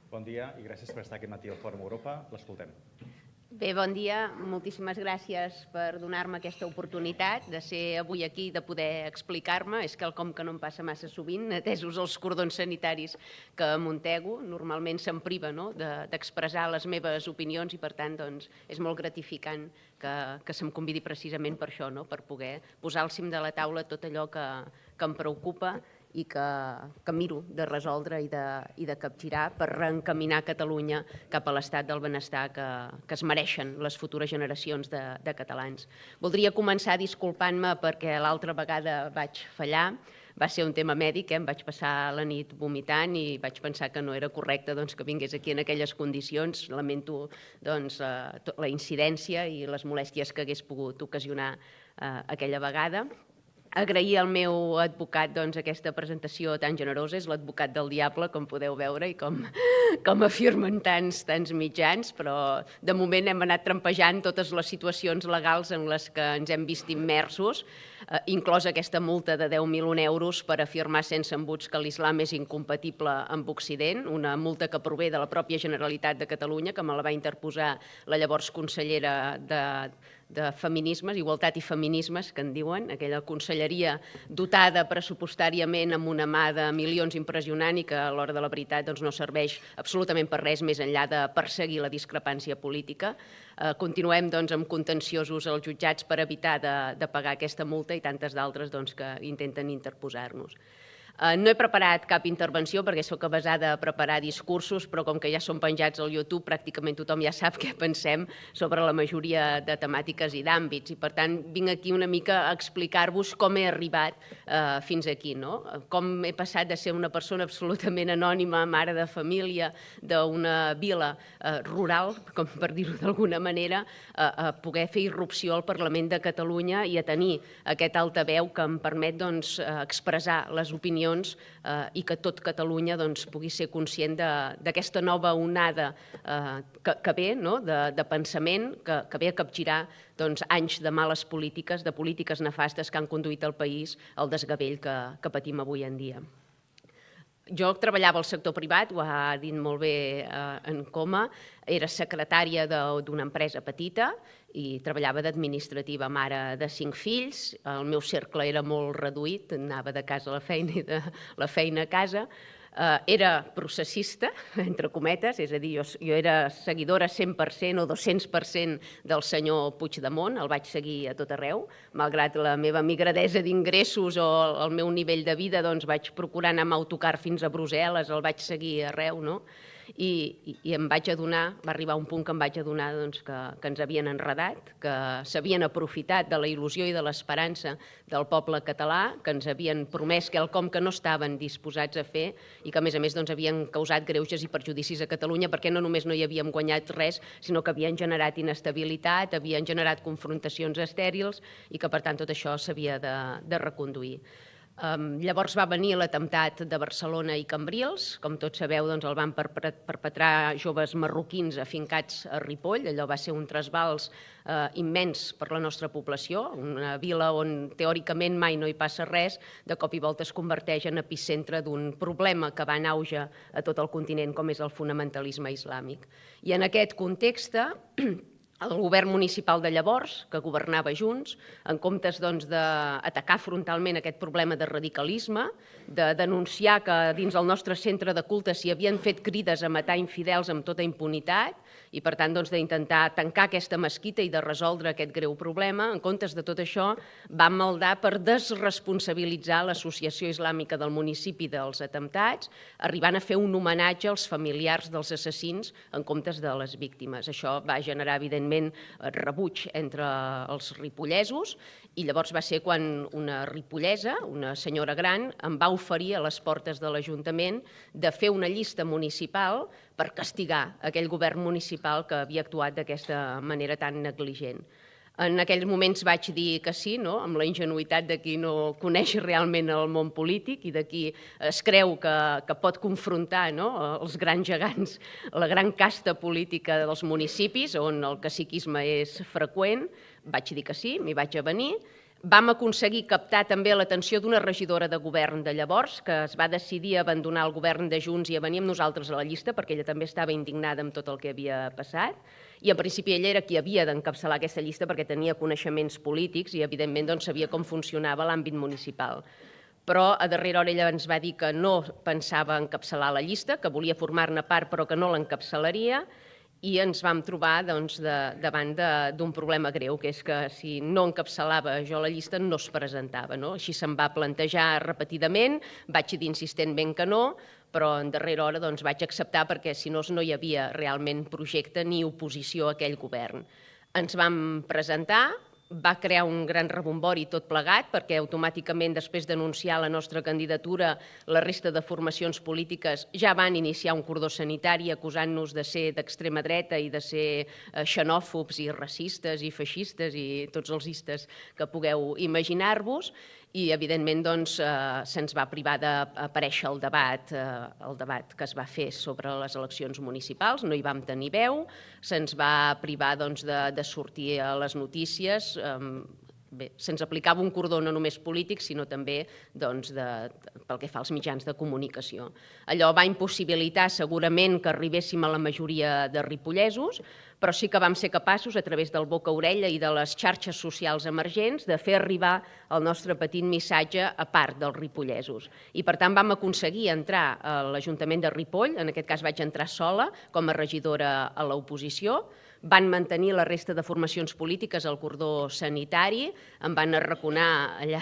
Bon dia i gràcies per estar aquest matí al Fòrum Europa. L'escoltem. Bé, bon dia. Moltíssimes gràcies per donar-me aquesta oportunitat de ser avui aquí, de poder explicar-me. És quelcom que no em passa massa sovint, atesos els cordons sanitaris que muntego. Normalment se'm priva d'expressar les meves opinions i, per tant, és molt gratificant que se'm convidi precisament per això, per poder posar al cim de la taula tot allò que em preocupa i que miro de resoldre i de capgirar per reencaminar Catalunya cap a l'estat del benestar que es mereixen les futures generacions de catalans. Voldria començar disculpant-me perquè l'altra vegada vaig fallar. Va ser un tema mèdic, em vaig passar la nit vomitant i vaig pensar que no era correcte que vingués aquí en aquelles condicions. Lamento la incidència i les molèsties que hagués pogut ocasionar aquella vegada. Agrair al meu advocat aquesta presentació tan generosa. És l'advocat del diable, com podeu veure, i com afirmen tants mitjans, però de moment hem anat trampejant totes les situacions legals en les que ens hem vist immersos, inclosa aquesta multa de 10.001 euros per afirmar sense embuts que l'islam és incompatible amb Occident, una multa que prové de la pròpia Generalitat de Catalunya, que me la va interposar la llavors consellera de Feminismes, Igualtat i Feminismes, que en diuen, aquella conselleria dotada pressupostàriament amb una mà de milions impressionant i que a l'hora de la veritat no serveix absolutament per res més enllà de perseguir la discrepància política. Continuem amb contenciosos als jutjats per evitar de pagar aquesta multa i tantes d'altres que intenten interposar-nos. No he preparat cap intervenció perquè sóc avesada a preparar discursos, però com que ja són penjats al YouTube, pràcticament tothom ja sap què pensem sobre la majoria de temàtiques i d'àmbits. I, per tant, vinc aquí una mica a explicar-vos com he arribat fins aquí. Com he passat de ser una persona absolutament anònima, mare de família, d'una vila rural, com per dir-ho d'alguna manera, a poder fer irrupció al Parlament de Catalunya i a tenir aquest altaveu que em permet expressar les opinions i que tot Catalunya pugui ser conscient d'aquesta nova onada que ve de pensament, que ve a capgirar anys de males polítiques, de polítiques nefastes que han conduït el país al desgavell que patim avui en dia. Jo treballava al sector privat, ho ha dit molt bé en Coma, era secretària d'una empresa petita i treballava d'administrativa, mare de 5 fills. El meu cercle era molt reduït, anava de casa a la feina i de la feina a casa. Era processista, entre cometes, és a dir, jo era seguidora 100% o 200% del senyor Puigdemont, el vaig seguir a tot arreu, malgrat la meva migradesa d'ingressos o el meu nivell de vida, vaig procurar anar amb autocar fins a Brussel·les, el vaig seguir arreu, i em vaig adonar, va arribar un punt que em vaig adonar que ens havien enredat, que s'havien aprofitat de la il·lusió i de l'esperança del poble català, que ens havien promès quelcom que no estaven disposats a fer i que, a més, havien causat greuges i perjudicis a Catalunya perquè no només no hi havíem guanyat res, sinó que havien generat inestabilitat, havien generat confrontacions estèrils i que, per tant, tot això s'havia de reconduir. Llavors va venir l'atemptat de Barcelona i Cambrils. Com tots sabeu, el van perpetrar joves marroquins afincats a Ripoll. Allò va ser un trasbals immens per la nostra població, una vila on teòricament mai no hi passa res, de cop i volta es converteix en epicentre d'un problema que va en auge a tot el continent, com és el fonamentalisme islàmic. I en aquest context, el govern municipal de llavors, que governava Junts, en comptes d'atacar frontalment aquest problema de radicalisme, de denunciar que dins el nostre centre de culte s'hi havien fet crides a matar infidels amb tota impunitat i, per tant, d'intentar tancar aquesta mesquita i de resoldre aquest greu problema, en comptes de tot això, va maldar per desresponsabilitzar l'Associació Islàmica del municipi dels atemptats, arribant a fer un homenatge als familiars dels assassins en comptes de les víctimes. Això va generar, evidentment, rebuig entre els ripollesos i llavors va ser quan una ripollesa, una senyora gran, em va oferir a les portes de l'Ajuntament de fer una llista municipal per castigar aquell govern municipal que havia actuat d'aquesta manera tan negligent. En aquells moments vaig dir que sí, amb la ingenuïtat de qui no coneix realment el món polític i de qui es creu que pot confrontar els grans gegants, la gran casta política dels municipis, on el caciquisme és freqüent. Vaig dir que sí, m'hi vaig avenir. Vam aconseguir captar també l'atenció d'una regidora de govern de llavors, que es va decidir a abandonar el govern de Junts i a venir amb nosaltres a la llista, perquè ella també estava indignada amb tot el que havia passat. I en principi ella era qui havia d'encapçalar aquesta llista perquè tenia coneixements polítics i evidentment sabia com funcionava l'àmbit municipal. Però a darrera hora ella ens va dir que no pensava encapçalar la llista, que volia formar-ne part però que no l'encapçalaria, i ens vam trobar davant d'un problema greu, que és que si no encapçalava jo la llista no es presentava. Així se'm va plantejar repetidament, vaig dir insistentment que no, però en darrera hora vaig acceptar perquè si no no hi havia realment projecte ni oposició a aquell govern. Ens vam presentar, va crear un gran rebombori tot plegat, perquè automàticament després d'anunciar la nostra candidatura la resta de formacions polítiques ja van iniciar un cordó sanitari acusant-nos de ser d'extrema dreta i de ser xenòfobs i racistes i feixistes i tots els istes que pugueu imaginar-vos. I, evidentment, se'ns va privar d'aparèixer al debat que es va fer sobre les eleccions municipals, no hi vam tenir veu, se'ns va privar de sortir a les notícies. Bé, se'ns aplicava un cordó no només polític, sinó també pel que fa als mitjans de comunicació. Allò va impossibilitar segurament que arribéssim a la majoria de ripollesos, però sí que vam ser capaços, a través del boca-orella i de les xarxes socials emergents, de fer arribar el nostre petit missatge a part dels ripollesos. I, per tant, vam aconseguir entrar a l'Ajuntament de Ripoll, en aquest cas vaig entrar sola com a regidora a l'oposició, van mantenir la resta de formacions polítiques al cordó sanitari, em van arraconar allà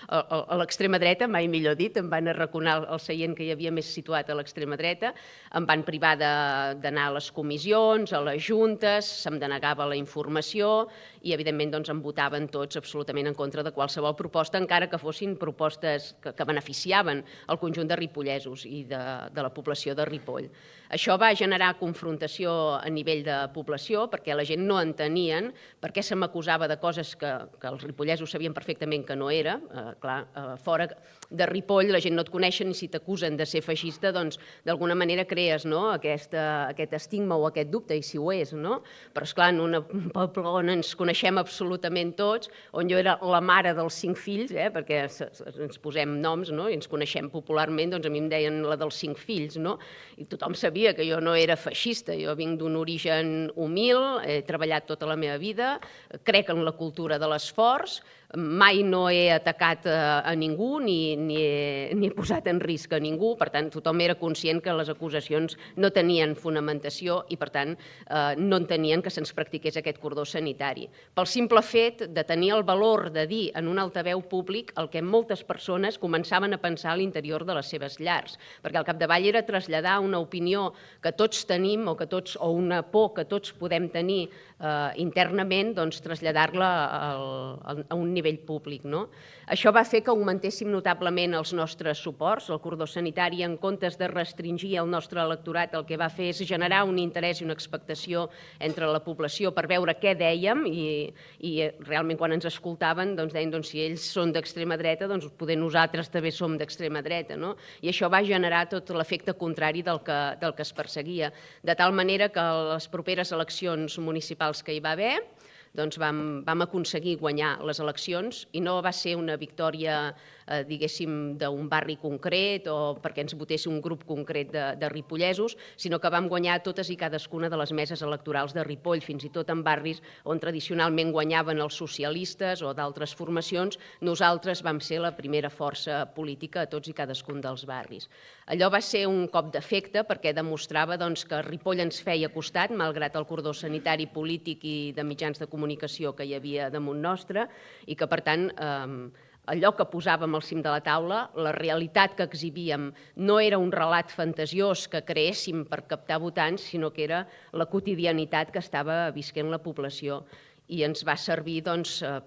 a l'extrema dreta, mai millor dit, em van arraconar el seient que hi havia més situat a l'extrema dreta, em van privar d'anar a les comissions, a les juntes, se'm denegava la informació i, evidentment, em votaven tots absolutament en contra de qualsevol proposta, encara que fossin propostes que beneficiaven el conjunt de ripollesos i de la població de Ripoll. Això va generar confrontació a nivell de població, perquè la gent no entenien per què se m'acusava de coses que els ripollesos sabien perfectament que no era. Clar, fora de Ripoll la gent no et coneixen i si t'acusen de ser feixista, doncs d'alguna manera crees aquest estigma o aquest dubte, i si ho és, no? Però, esclar, en un poble on ens coneixem absolutament tots, on jo era la mare dels 5 fills, perquè ens posem noms i ens coneixem popularment, doncs a mi em deien la dels 5 fills, no? I tothom sabia que jo no era feixista, jo vinc d'un origen humil, he treballat tota la meva vida, crec en la cultura de l'esforç, mai no he atacat a ningú ni he posat en risc a ningú, per tant, tothom era conscient que les acusacions no tenien fonamentació i, per tant, no entenien que se'ns practiqués aquest cordó sanitari. Pel simple fet de tenir el valor de dir en un altaveu públic el que moltes persones començaven a pensar a l'interior de les seves llars, perquè al capdavall era traslladar una opinió que tots tenim o una por que tots podem tenir internament, doncs traslladar-la a un nivell públic. Això va fer que augmentéssim notablement els nostres suports. El cordó sanitari, en comptes de restringir el nostre electorat, el que va fer és generar un interès i una expectació entre la població per veure què dèiem i realment quan ens escoltaven deien si ells són d'extrema dreta, doncs poder nosaltres també som d'extrema dreta. I això va generar tot l'efecte contrari del que es perseguia. De tal manera que a les properes eleccions municipals que hi va haver, doncs vam aconseguir guanyar les eleccions i no va ser una victòria, diguéssim, d'un barri concret o perquè ens votés un grup concret de ripollesos, sinó que vam guanyar totes i cadascuna de les meses electorals de Ripoll, fins i tot en barris on tradicionalment guanyaven els socialistes o d'altres formacions, nosaltres vam ser la primera força política a tots i cadascun dels barris. Allò va ser un cop d'efecte perquè demostrava que Ripoll ens feia costat, malgrat el cordó sanitari polític i de mitjans de comunicació que hi havia damunt nostre, i que, per tant, allò que posàvem al cim de la taula, la realitat que exhibíem, no era un relat fantasiós que creéssim per captar votants, sinó que era la quotidianitat que estava visquent la població. I ens va servir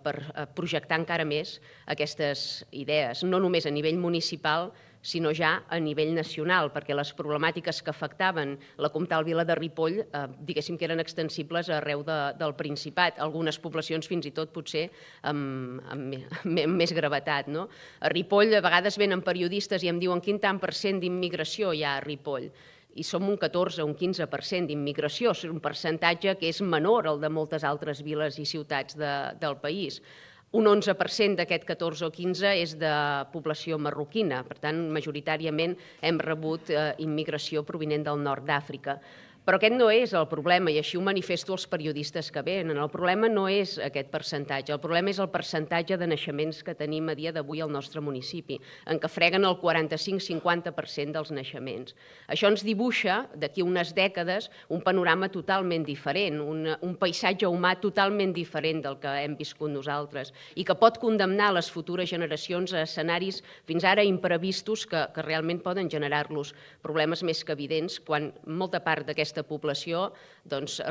per projectar encara més aquestes idees, no només a nivell municipal, sinó ja a nivell nacional, perquè les problemàtiques que afectaven la comtal vila de Ripoll, diguéssim que eren extensibles arreu del Principat, algunes poblacions fins i tot potser amb més gravetat. A Ripoll a vegades venen periodistes i em diuen quin tant per cent d'immigració hi ha a Ripoll. I som un 14 o un 15% d'immigració, és un percentatge que és menor al de moltes altres viles i ciutats del país. un 11% d'aquest 14 o 15 és de població marroquina, per tant, majoritàriament hem rebut immigració provinent del nord d'Àfrica. Però aquest no és el problema, i així ho manifesto als periodistes que venen. El problema no és aquest percentatge, el problema és el percentatge de naixements que tenim a dia d'avui al nostre municipi, en què freguen el 45-50% dels naixements. Això ens dibuixa, d'aquí unes dècades, un panorama totalment diferent, un paisatge humà totalment diferent del que hem viscut nosaltres, i que pot condemnar les futures generacions a escenaris fins ara imprevistos que realment poden generar-los problemes més que evidents, quan molta part d'aquesta població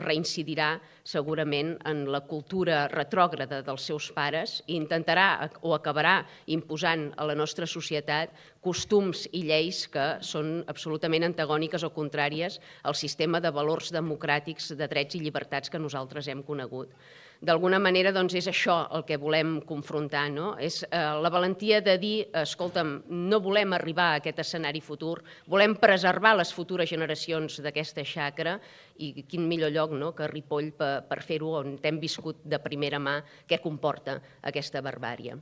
reincidirà segurament en la cultura retrògrada dels seus pares i intentarà o acabarà imposant a la nostra societat costums i lleis que són absolutament antagòniques o contràries al sistema de valors democràtics de drets i llibertats que nosaltres hem conegut. D'alguna manera, és això el que volem confrontar, no? És la valentia de dir, escolta'm, no volem arribar a aquest escenari futur, volem preservar les futures generacions d'aquesta xacra, i quin millor lloc que Ripoll per fer-ho, on hem viscut de primera mà què comporta aquesta barbàrie.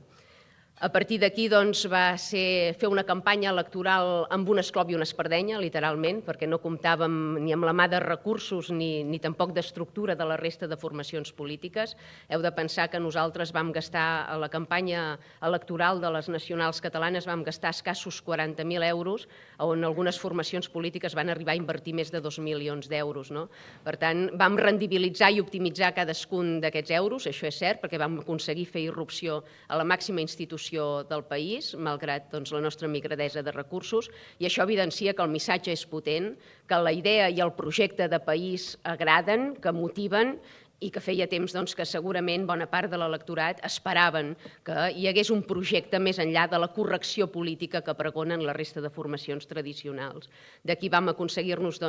A partir d'aquí va ser fer una campanya electoral amb un esclop i una espardenya, literalment, perquè no comptàvem ni amb la mà de recursos ni tampoc d'estructura de la resta de formacions polítiques. Heu de pensar que nosaltres vam gastar a la campanya electoral de les nacionals catalanes vam gastar escassos 40.000 euros, on algunes formacions polítiques van arribar a invertir més de 2 milions d'euros. Per tant, vam rendibilitzar i optimitzar cadascun d'aquests euros, això és cert, perquè vam aconseguir fer irrupció a la màxima institució del país, malgrat la nostra migradesa de recursos, i això evidencia que el missatge és potent, que la idea i el projecte de país agraden, que motiven, i que feia temps que segurament bona part de l'electorat esperaven que hi hagués un projecte més enllà de la correcció política que pregonen la resta de formacions tradicionals. D'aquí vam aconseguir-nos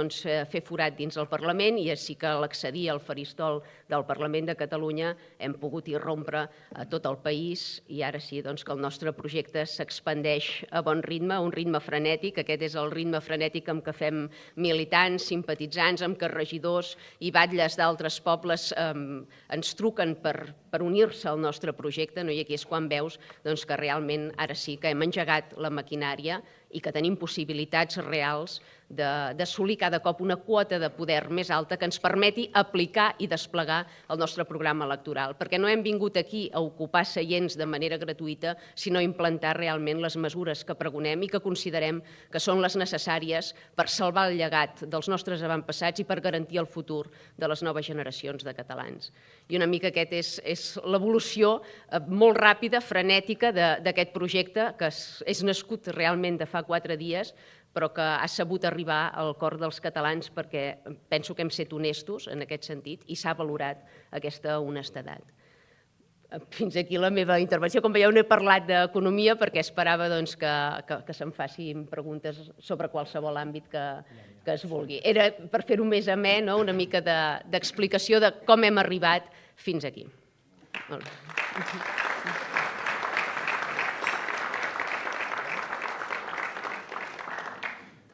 fer forat dins el Parlament, i així que a l'accedir al faristol del Parlament de Catalunya hem pogut irrompre a tot el país, i ara sí que el nostre projecte s'expandeix a bon ritme, a un ritme frenètic. Aquest és el ritme frenètic amb què fem militants, simpatitzants, amb què regidors i batlles d'altres pobles ens truquen per unir-se al nostre projecte, i aquí és quan veus que realment ara sí que hem engegat la maquinària i que tenim possibilitats reals d'assolir cada cop una quota de poder més alta que ens permeti aplicar i desplegar el nostre programa electoral, perquè no hem vingut aquí a ocupar seients de manera gratuïta, sinó a implantar realment les mesures que pregonem i que considerem que són les necessàries per salvar el llegat dels nostres avantpassats i per garantir el futur de les noves generacions de catalans. I una mica aquesta és l'evolució molt ràpida, frenètica d'aquest projecte, que és nascut realment de fa 4 dies, però que ha sabut arribar al cor dels catalans perquè penso que hem set honestos en aquest sentit i s'ha valorat aquesta honestedat. Fins aquí la meva intervenció. Com veieu, no he parlat d'economia perquè esperava que se'm facin preguntes sobre qualsevol àmbit que es vulgui. Era per fer-ho més amè, una mica d'explicació de com hem arribat fins aquí.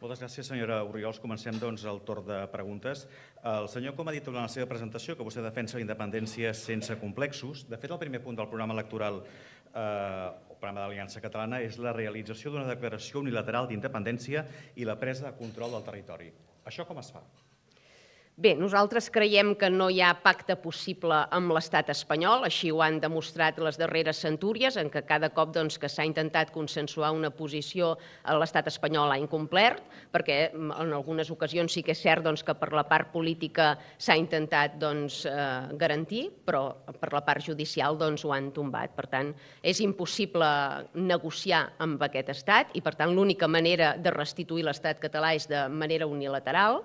Moltes gràcies, senyora Orriols. Comencem el torn de preguntes. El senyor Com ha dit durant la seva presentació que vostè defensa la independència sense complexos. De fet, el primer punt del programa electoral o programa d'Aliança Catalana és la realització d'una declaració unilateral d'independència i la presa de control del territori. Això com es fa? Bé, nosaltres creiem que no hi ha pacte possible amb l'estat espanyol, així ho han demostrat les darreres centúries, en què cada cop que s'ha intentat consensuar una posició l'estat espanyol ha incomplert, perquè en algunes ocasions sí que és cert que per la part política s'ha intentat garantir, però per la part judicial ho han tombat. Per tant, és impossible negociar amb aquest estat i, per tant, l'única manera de restituir l'estat català és de manera unilateral.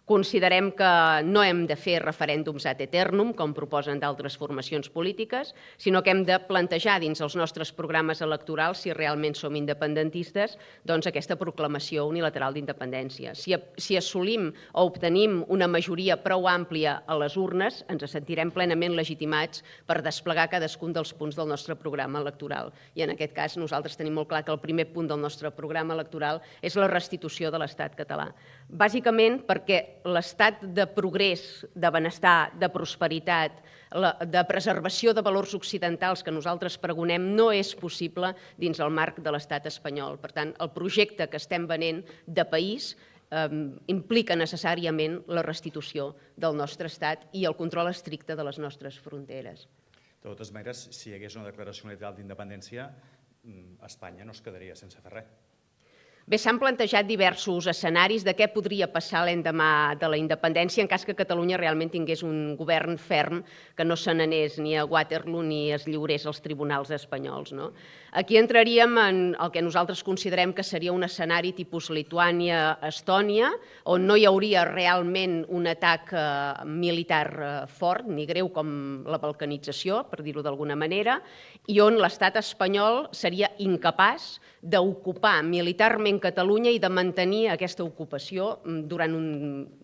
Considerem que no hem de fer referèndums ad eternum, com proposen d'altres formacions polítiques, sinó que hem de plantejar dins els nostres programes electorals, si realment som independentistes, aquesta proclamació unilateral d'independència. Si assolim o obtenim una majoria prou àmplia a les urnes, ens sentirem plenament legitimats per desplegar cadascun dels punts del nostre programa electoral. I en aquest cas nosaltres tenim molt clar que el primer punt del nostre programa electoral és la restitució de l'estat català. Bàsicament perquè l'estat de progrés, de benestar, de prosperitat, de preservació de valors occidentals que nosaltres pregonem no és possible dins el marc de l'estat espanyol. Per tant, el projecte que estem venent de país implica necessàriament la restitució del nostre estat i el control estricte de les nostres fronteres. De totes maneres, si hi hagués una declaració unilateral d'independència, Espanya no es quedaria sense fer res. Bé, s'han plantejat diversos escenaris de què podria passar l'endemà de la independència en cas que Catalunya realment tingués un govern ferm que no se n'anés ni a Waterloo ni es lliurés als tribunals espanyols. Aquí entraríem en el que nosaltres considerem que seria un escenari tipus Lituània-Estònia, on no hi hauria realment un atac militar fort, ni greu com la balcanització, per dir-ho d'alguna manera, i on l'estat espanyol seria incapaç d'ocupar militarment Catalunya i de mantenir aquesta ocupació durant un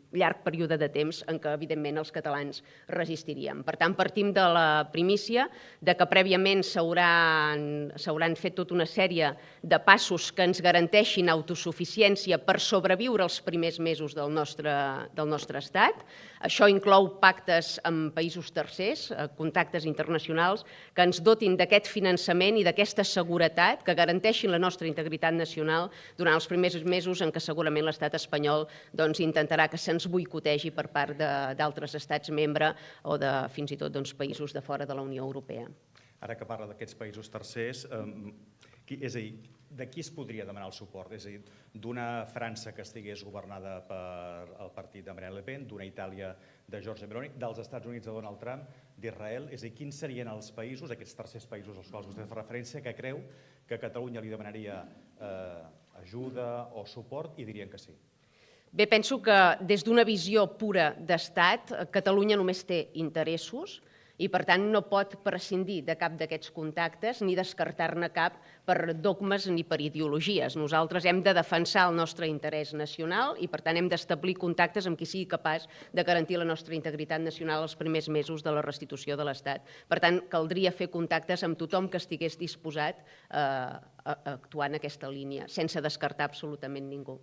llarg període de temps en què, evidentment, els catalans resistiríem. Per tant, partim de la primícia de que prèviament s'hauran fet tota una sèrie de passos que ens garanteixin autosuficiència per sobreviure els primers mesos del nostre estat. Això inclou pactes amb països tercers, contactes internacionals, que ens dotin d'aquest finançament i d'aquesta seguretat, que garanteixin la nostra integritat nacional durant els primers mesos en què segurament l'estat espanyol intentarà que se'ns boicotegi per part d'altres estats membres o fins i tot països de fora de la Unió Europea. Ara que parla d'aquests països tercers, és a dir, de qui es podria demanar el suport? És a dir, d'una França que estigués governada pel partit de Marine Le Pen, d'una Itàlia de Giorgia Meloni, dels Estats Units de Donald Trump, d'Israel? És a dir, quins serien els països, aquests tercers països als quals vostè fa referència, que creu que Catalunya li demanaria ajuda o suport i dirien que sí? Bé, penso que des d'una visió pura d'estat, Catalunya només té interessos i, per tant, no pot prescindir de cap d'aquests contactes ni descartar-ne cap per dogmes ni per ideologies. Nosaltres hem de defensar el nostre interès nacional i, per tant, hem d'establir contactes amb qui sigui capaç de garantir la nostra integritat nacional els primers mesos de la restitució de l'Estat. Per tant, caldria fer contactes amb tothom que estigués disposat a actuar en aquesta línia, sense descartar absolutament ningú.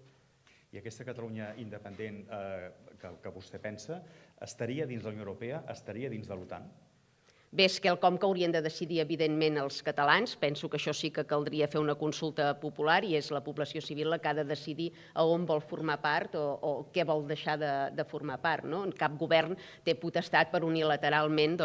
I aquesta Catalunya independent que vostè pensa, estaria dins de la Unió Europea, estaria dins de l'OTAN? Bé, és quelcom que haurien de decidir, evidentment, els catalans. Penso que això sí que caldria fer una consulta popular i és la població civil la que ha de decidir a on vol formar part o què vol deixar de formar part. Cap govern té potestat per unilateralment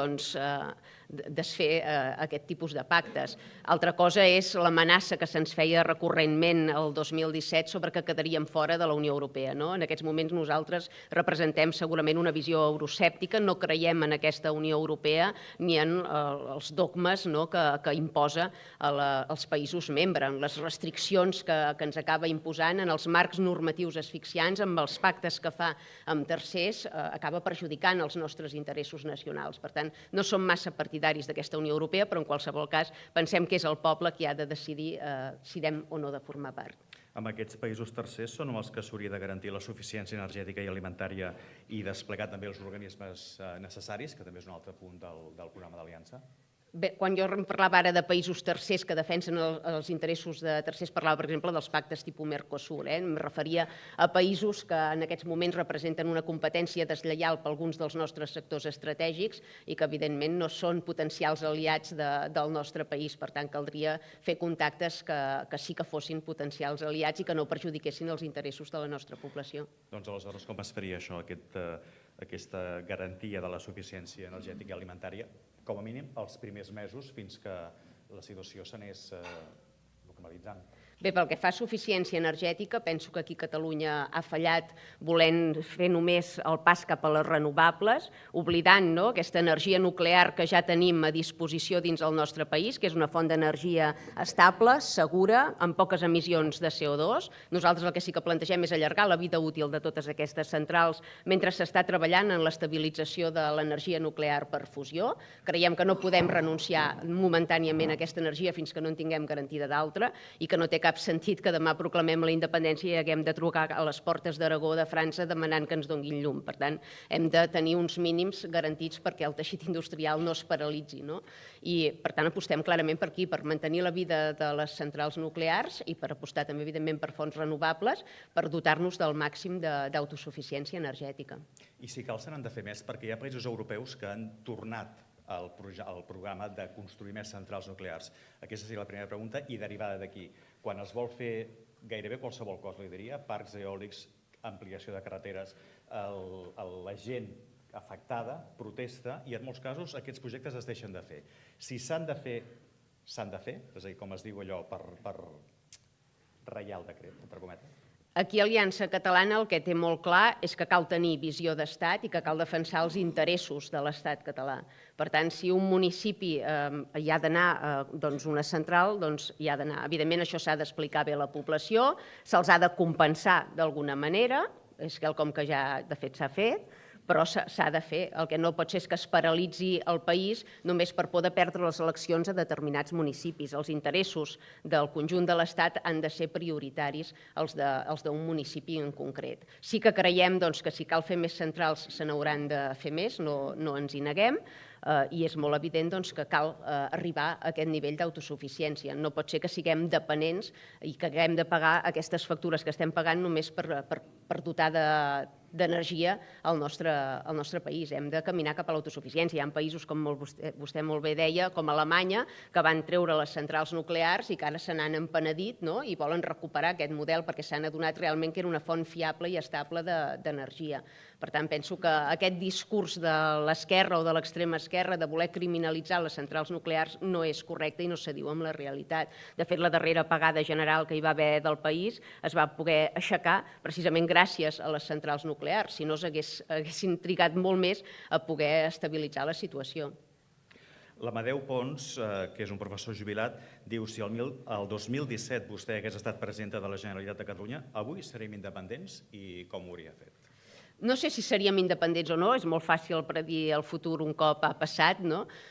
desfer aquest tipus de pactes. Altra cosa és l'amenaça que se'ns feia recurrentment el 2017 sobre que quedaríem fora de la Unió Europea. En aquests moments nosaltres representem segurament una visió euroscèptica, no creiem en aquesta Unió Europea ni en els dogmes que imposa als països membres, en les restriccions que ens acaba imposant, en els marcs normatius asfixiants, amb els pactes que fa amb tercers, acaba perjudicant els nostres interessos nacionals. Per tant, no som massa partidaris d'aquesta Unió Europea, però en qualsevol cas pensem que és el poble qui ha de decidir si hem o no de formar part. Amb aquests països tercers són els que s'hauria de garantir la suficiència energètica i alimentària i desplegar també els organismes necessaris, que també és un altre punt del programa d'Aliança? Bé, quan jo parlava ara de països tercers que defensen els interessos de tercers, parlava, per exemple, dels pactes tipus Mercosur. Em referia a països que en aquests moments representen una competència deslleial per alguns dels nostres sectors estratègics i que, evidentment, no són potencials aliats del nostre país. Per tant, caldria fer contactes que sí que fossin potencials aliats i que no perjudiquessin els interessos de la nostra població. Doncs aleshores com es faria això, aquesta garantia de la suficiència energètica i alimentària, com a mínim els primers mesos fins que la situació s'anés normalitzant? Bé, pel que fa a suficiència energètica, penso que aquí Catalunya ha fallat volent fer només el pas cap a les renovables, oblidant aquesta energia nuclear que ja tenim a disposició dins el nostre país, que és una font d'energia estable, segura, amb poques emissions de CO2. Nosaltres el que sí que plantegem és allargar la vida útil de totes aquestes centrals mentre s'està treballant en l'estabilització de l'energia nuclear per fusió. Creiem que no podem renunciar momentàniament a aquesta energia fins que no en tinguem garantida d'altra i que no té cap cap sentit que demà proclamem la independència i haguem de trucar a les portes d'Aragó de França demanant que ens donguin llum. Per tant, hem de tenir uns mínims garantits perquè el teixit industrial no es paralitzi. I, per tant, apostem clarament per aquí, per mantenir la vida de les centrals nuclears i per apostar també, evidentment, per fonts renovables, per dotar-nos del màxim d'autosuficiència energètica. I si cal, se n'han de fer més, perquè hi ha països europeus que han tornat al programa de construir més centrals nuclears. Aquesta seria la primera pregunta i derivada d'aquí. Quan es vol fer gairebé qualsevol cosa, li diria, parcs eòlics, ampliació de carreteres, la gent afectada protesta i en molts casos aquests projectes es deixen de fer. Si s'han de fer, s'han de fer, és a dir, com es diu allò, per reial decret, per cometre. Aquí Aliança Catalana el que té molt clar és que cal tenir visió d'estat i que cal defensar els interessos de l'estat català. Per tant, si un municipi hi ha d'anar una central, doncs hi ha d'anar. Evidentment, això s'ha d'explicar bé a la població, se'ls ha de compensar d'alguna manera, és quelcom que ja de fet s'ha fet, però s'ha de fer. El que no pot ser és que es paralitzi el país només per por de perdre les eleccions a determinats municipis. Els interessos del conjunt de l'Estat han de ser prioritaris els d'un municipi en concret. Sí que creiem que si cal fer més centrals se n'hauran de fer més, no ens hi neguem, i és molt evident que cal arribar a aquest nivell d'autosuficiència. No pot ser que siguem dependents i que haguem de pagar aquestes factures que estem pagant només per dotar d'energia al nostre país. Hem de caminar cap a l'autosuficiència. Hi ha països, com vostè molt bé deia, com Alemanya, que van treure les centrals nuclears i que ara se n'han empenedit i volen recuperar aquest model perquè s'han adonat realment que era una font fiable i estable d'energia. Per tant, penso que aquest discurs de l'esquerra o de l'extrema esquerra de voler criminalitzar les centrals nuclears no és correcte i no s'adiu amb la realitat. De fet, la darrera apagada general que hi va haver del país es va poder aixecar precisament gràcies a les centrals nuclears, si no s'haguessin trigat molt més a poder estabilitzar la situació. L'Amadeu Pons, que és un professor jubilat, diu si el 2017 vostè hagués estat presidenta de la Generalitat de Catalunya, avui serem independents i com ho hauria fet? No sé si seríem independents o no, és molt fàcil predir el futur un cop ha passat,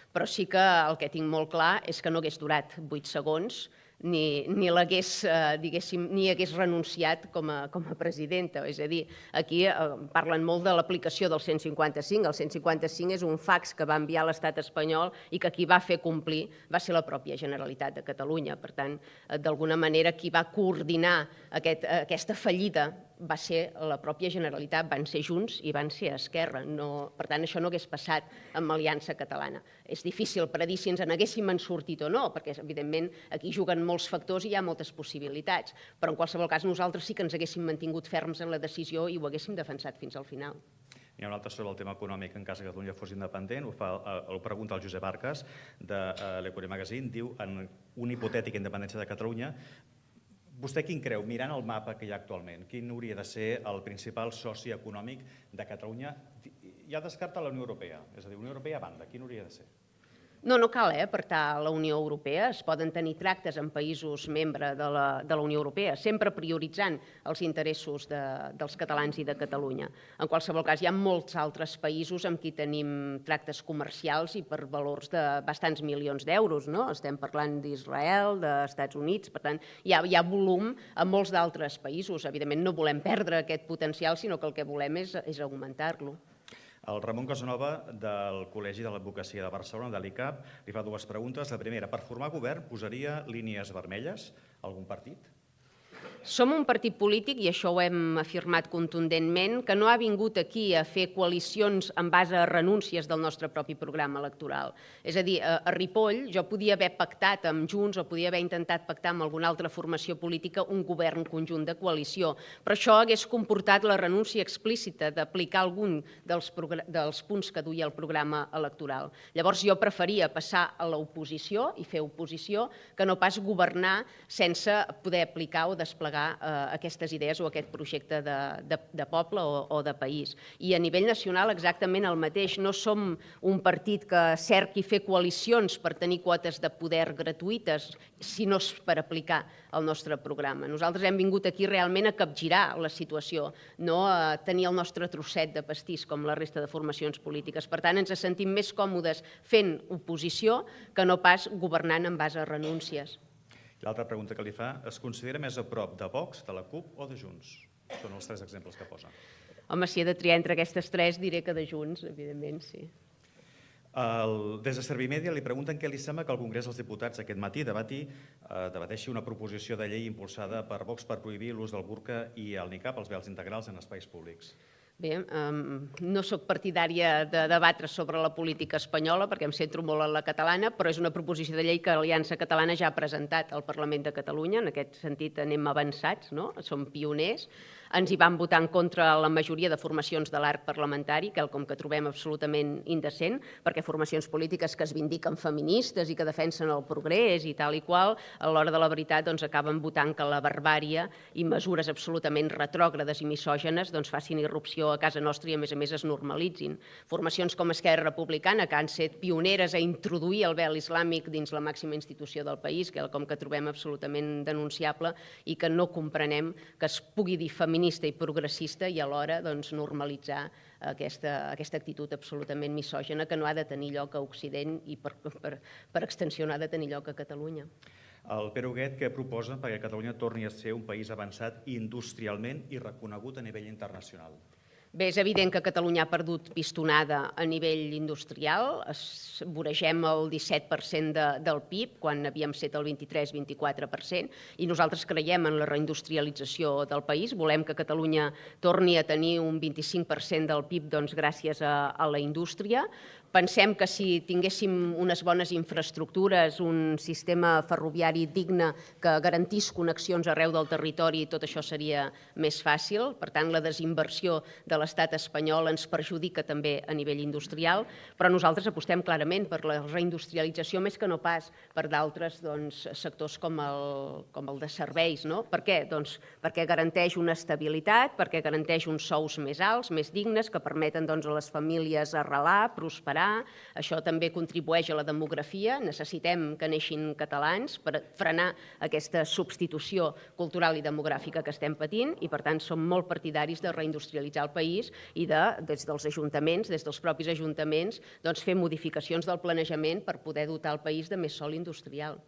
però sí que el que tinc molt clar és que no hagués durat 8 segons ni hagués renunciat com a presidenta. És a dir, aquí parlen molt de l'aplicació del 155. El 155 és un fax que va enviar l'estat espanyol i que qui va fer complir va ser la pròpia Generalitat de Catalunya. Per tant, d'alguna manera, qui va coordinar aquesta fallida va ser la pròpia Generalitat, van ser Junts i van ser Esquerra. Per tant, això no hagués passat amb Aliança Catalana. És difícil predir si ens n'haguéssim sortit o no, perquè, evidentment, aquí juguen molts factors i hi ha moltes possibilitats, però en qualsevol cas nosaltres sí que ens haguéssim mantingut ferms en la decisió i ho haguéssim defensat fins al final. Hi ha un altre sobre el tema econòmic en cas que Catalunya fos independent, ho pregunta el Josep Arcas de l'Economia Magazine, diu en una hipotètica independència de Catalunya, vostè quin creu, mirant el mapa que hi ha actualment, quin hauria de ser el principal soci econòmic de Catalunya? Ja descarta la Unió Europea, és a dir, Unió Europea a banda, quin hauria de ser? No cal apartar la Unió Europea. Es poden tenir tractes amb països membres de la Unió Europea, sempre prioritzant els interessos dels catalans i de Catalunya. En qualsevol cas, hi ha molts altres països amb qui tenim tractes comercials i per valors de bastants milions d'euros. Estem parlant d'Israel, dels Estats Units, per tant, hi ha volum a molts d'altres països. Evidentment, no volem perdre aquest potencial, sinó que el que volem és augmentar-lo. El Ramon Casanova, del Col·legi de l'Advocacia de Barcelona, de l'ICAP, li fa 2 preguntes. La primera, per formar govern posaria línies vermelles algun partit? Som un partit polític, i això ho hem afirmat contundentment, que no ha vingut aquí a fer coalicions en base a renúncies del nostre propi programa electoral. És a dir, a Ripoll jo podia haver pactat amb Junts o podia haver intentat pactar amb alguna altra formació política un govern conjunt de coalició, però això hagués comportat la renúncia explícita d'aplicar algun dels punts que duia el programa electoral. Llavors jo preferia passar a l'oposició i fer oposició que no pas governar sense poder aplicar o desplegar aquestes idees o aquest projecte de poble o de país. I a nivell nacional exactament el mateix. No som un partit que cerqui fer coalicions per tenir quotes de poder gratuïtes, sinó per aplicar el nostre programa. Nosaltres hem vingut aquí realment a capgirar la situació, no a tenir el nostre trosset de pastís com la resta de formacions polítiques. Per tant, ens sentim més còmodes fent oposició que no pas governant en base a renúncies. L'altra pregunta que li fa, es considera més a prop de Vox, de la CUP o de Junts? Són els 3 exemples que posa. Home, si he de triar entre aquestes 3, diré que de Junts, evidentment, sí. Des de Servimedia li pregunten què li sembla que el Congrés dels Diputats aquest matí debateixi una proposició de llei impulsada per Vox per prohibir l'ús del burca i el niqab, els vels integrals, en espais públics. Bé, no sóc partidària de debatre sobre la política espanyola perquè em centro molt en la catalana, però és una proposició de llei que Aliança Catalana ja ha presentat al Parlament de Catalunya. En aquest sentit anem avançats, no? Som pioners. Ens hi van votar en contra la majoria de formacions de l'arc parlamentari, quelcom que trobem absolutament indecent, perquè formacions polítiques que es vindiquen feministes i que defensen el progrés i tal i qual, a l'hora de la veritat acaben votant que la barbària i mesures absolutament retrògrades i misògenes facin irrupció a casa nostra i a més es normalitzin. Formacions com Esquerra Republicana, que han set pioneres a introduir el vel islàmic dins la màxima institució del país, quelcom que trobem absolutament denunciable i que no comprenem que es pugui dir feminista i progressista i alhora normalitzar aquesta actitud absolutament misògena que no ha de tenir lloc a Occident i per extensió no ha de tenir lloc a Catalunya. El Pere Huguet, què proposa perquè Catalunya torni a ser un país avançat industrialment i reconegut a nivell internacional? Bé, és evident que Catalunya ha perdut pistonada a nivell industrial. Voregem el 17% del PIB, quan havíem set el 23-24%, i nosaltres creiem en la reindustrialització del país. Volem que Catalunya torni a tenir un 25% del PIB gràcies a la indústria. Pensem que si tinguéssim unes bones infraestructures, un sistema ferroviari digne que garantís connexions arreu del territori, tot això seria més fàcil. Per tant, la desinversió de l'estat espanyol ens perjudica també a nivell industrial, però nosaltres apostem clarament per la reindustrialització més que no pas per d'altres sectors com el de serveis. Per què? Perquè garanteix una estabilitat, perquè garanteix uns sous més alts, més dignes, que permeten a les famílies arrelar, prosperar. Això també contribueix a la demografia. Necessitem que neixin catalans per frenar aquesta substitució cultural i demogràfica que estem patint i, per tant, som molt partidaris de reindustrialitzar el país i des dels ajuntaments, des dels propis ajuntaments, fer modificacions del planejament per poder dotar el país de més sòl industrial.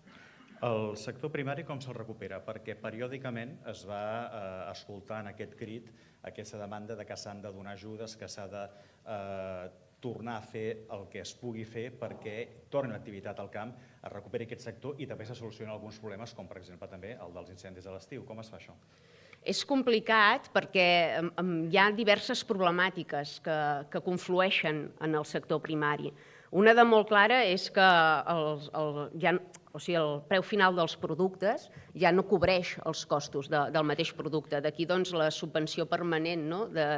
El sector primari com se'l recupera? Perquè periòdicament es va escoltant aquest crit, aquesta demanda de que s'han de donar ajudes, que s'ha de tornar a fer el que es pugui fer perquè torni l'activitat al camp, es recuperi aquest sector i també se solucionen alguns problemes, com per exemple també el dels incendis a l'estiu. Com es fa això? És complicat perquè hi ha diverses problemàtiques que conflueixen en el sector primari. Una de molt clara és que el preu final dels productes ja no cobreix els costos del mateix producte. D'aquí la subvenció permanent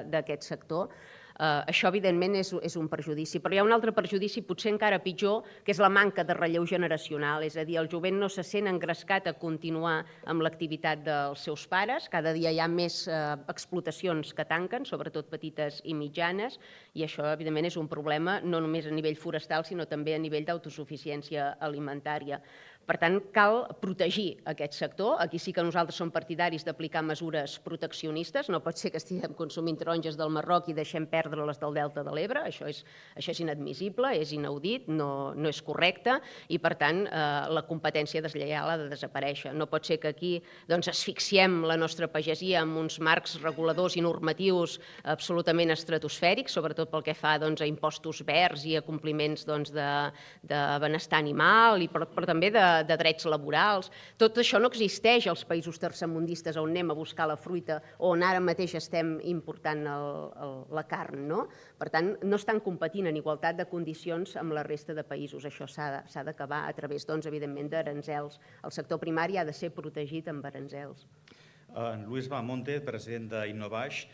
d'aquest sector. Això, evidentment, és un perjudici. Però hi ha un altre perjudici, potser encara pitjor, que és la manca de relleu generacional. És a dir, el jovent no se sent engrescat a continuar amb l'activitat dels seus pares. Cada dia hi ha més explotacions que tanquen, sobretot petites i mitjanes, i això, evidentment, és un problema no només a nivell forestal, sinó també a nivell d'autosuficiència alimentària. Per tant, cal protegir aquest sector. Aquí sí que nosaltres som partidaris d'aplicar mesures proteccionistes. No pot ser que estiguem consumint taronges del Marroc i deixem perdre les del Delta de l'Ebre. Això és inadmissible, és inaudit, no és correcte i, per tant, la competència deslleial ha de desaparèixer. No pot ser que aquí asfixiem la nostra pagesia amb uns marcs reguladors i normatius absolutament estratosfèrics, sobretot pel que fa a impostos verds i a compliments de benestar animal, però també de drets laborals. Tot això no existeix als països tercermundistes on anem a buscar la fruita o on ara mateix estem important la carn. Per tant, no estan competint en igualtat de condicions amb la resta de països. Això s'ha d'acabar a través, evidentment, d'aranzels. El sector primari ha de ser protegit amb aranzels. En Luis Bahamonde, president d'Innovaix,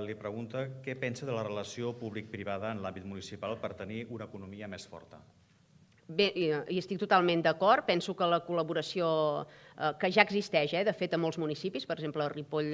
li pregunta què pensa de la relació públic-privada en l'àmbit municipal per tenir una economia més forta. Bé, hi estic totalment d'acord. Penso que la col·laboració que ja existeix, de fet, a molts municipis, per exemple, a Ripoll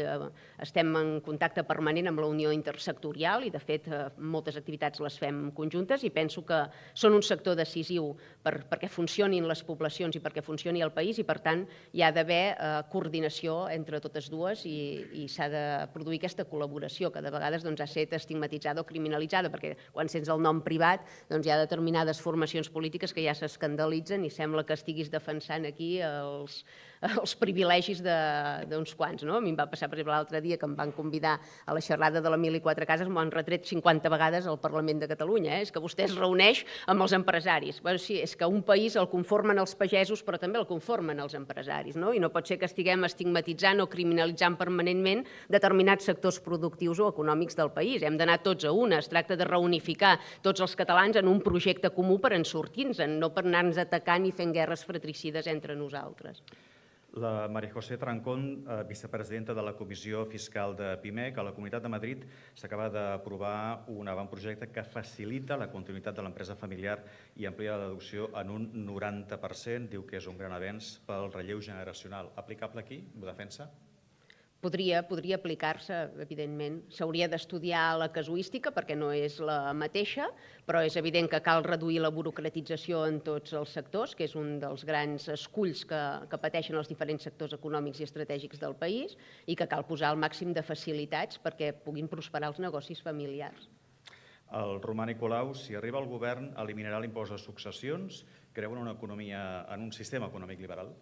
estem en contacte permanent amb la Unió Intersectorial i, de fet, moltes activitats les fem conjuntes i penso que són un sector decisiu perquè funcionin les poblacions i perquè funcioni el país i, per tant, hi ha d'haver coordinació entre totes dues i s'ha de produir aquesta col·laboració que de vegades ha estat estigmatitzada o criminalitzada perquè quan sents el nom privat hi ha determinades formacions polítiques que ja s'escandalitzen i sembla que estiguis defensant aquí els privilegis d'uns quants. A mi em va passar, per exemple, l'altre dia que em van convidar a la xerrada de la 1004 cases, m'ho han retret 50 vegades al Parlament de Catalunya. És que vostè es reuneix amb els empresaris. Sí, és que un país el conformen els pagesos, però també el conformen els empresaris. I no pot ser que estiguem estigmatitzant o criminalitzant permanentment determinats sectors productius o econòmics del país. Hem d'anar tots a una. Es tracta de reunificar tots els catalans en un projecte comú per en sortir-nos-en, no per anar-nos atacant i fent guerres fratricides entre nosaltres. La María José Trancón, vicepresidenta de la Comissió Fiscal de PIMEC, a la Comunitat de Madrid s'acaba d'aprovar un avantprojecte que facilita la continuïtat de l'empresa familiar i amplia la deducció en un 90%. Diu que és un gran avenç pel relleu generacional. Aplicable aquí? Ho defensa? Podria aplicar-se, evidentment. S'hauria d'estudiar la casuística perquè no és la mateixa, però és evident que cal reduir la burocratització en tots els sectors, que és un dels grans esculls que pateixen els diferents sectors econòmics i estratègics del país i que cal posar el màxim de facilitats perquè puguin prosperar els negocis familiars. El Romà Nicolau, si arriba al govern, eliminarà l'impost de successions, creuen en un sistema econòmic liberal?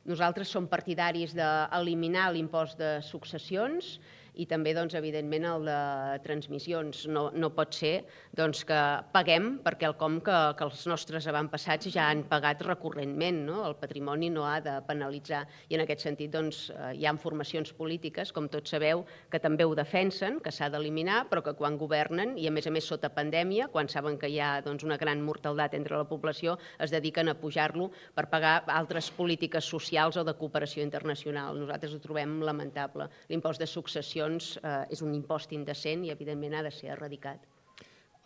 Nosaltres som partidaris d'eliminar l'impost de successions i també, evidentment, el de transmissions. No pot ser que paguem per quelcom que els nostres avantpassats ja han pagat recurrentment. El patrimoni no ha de penalitzar. I en aquest sentit hi ha formacions polítiques, com tots sabeu, que també ho defensen, que s'ha d'eliminar, però que quan governen, i a més sota pandèmia, quan saben que hi ha una gran mortaldat entre la població, es dediquen a pujar-lo per pagar altres polítiques socials o de cooperació internacional. Nosaltres ho trobem lamentable. L'impost de successions és un impost indecent i, evidentment, ha de ser erradicat.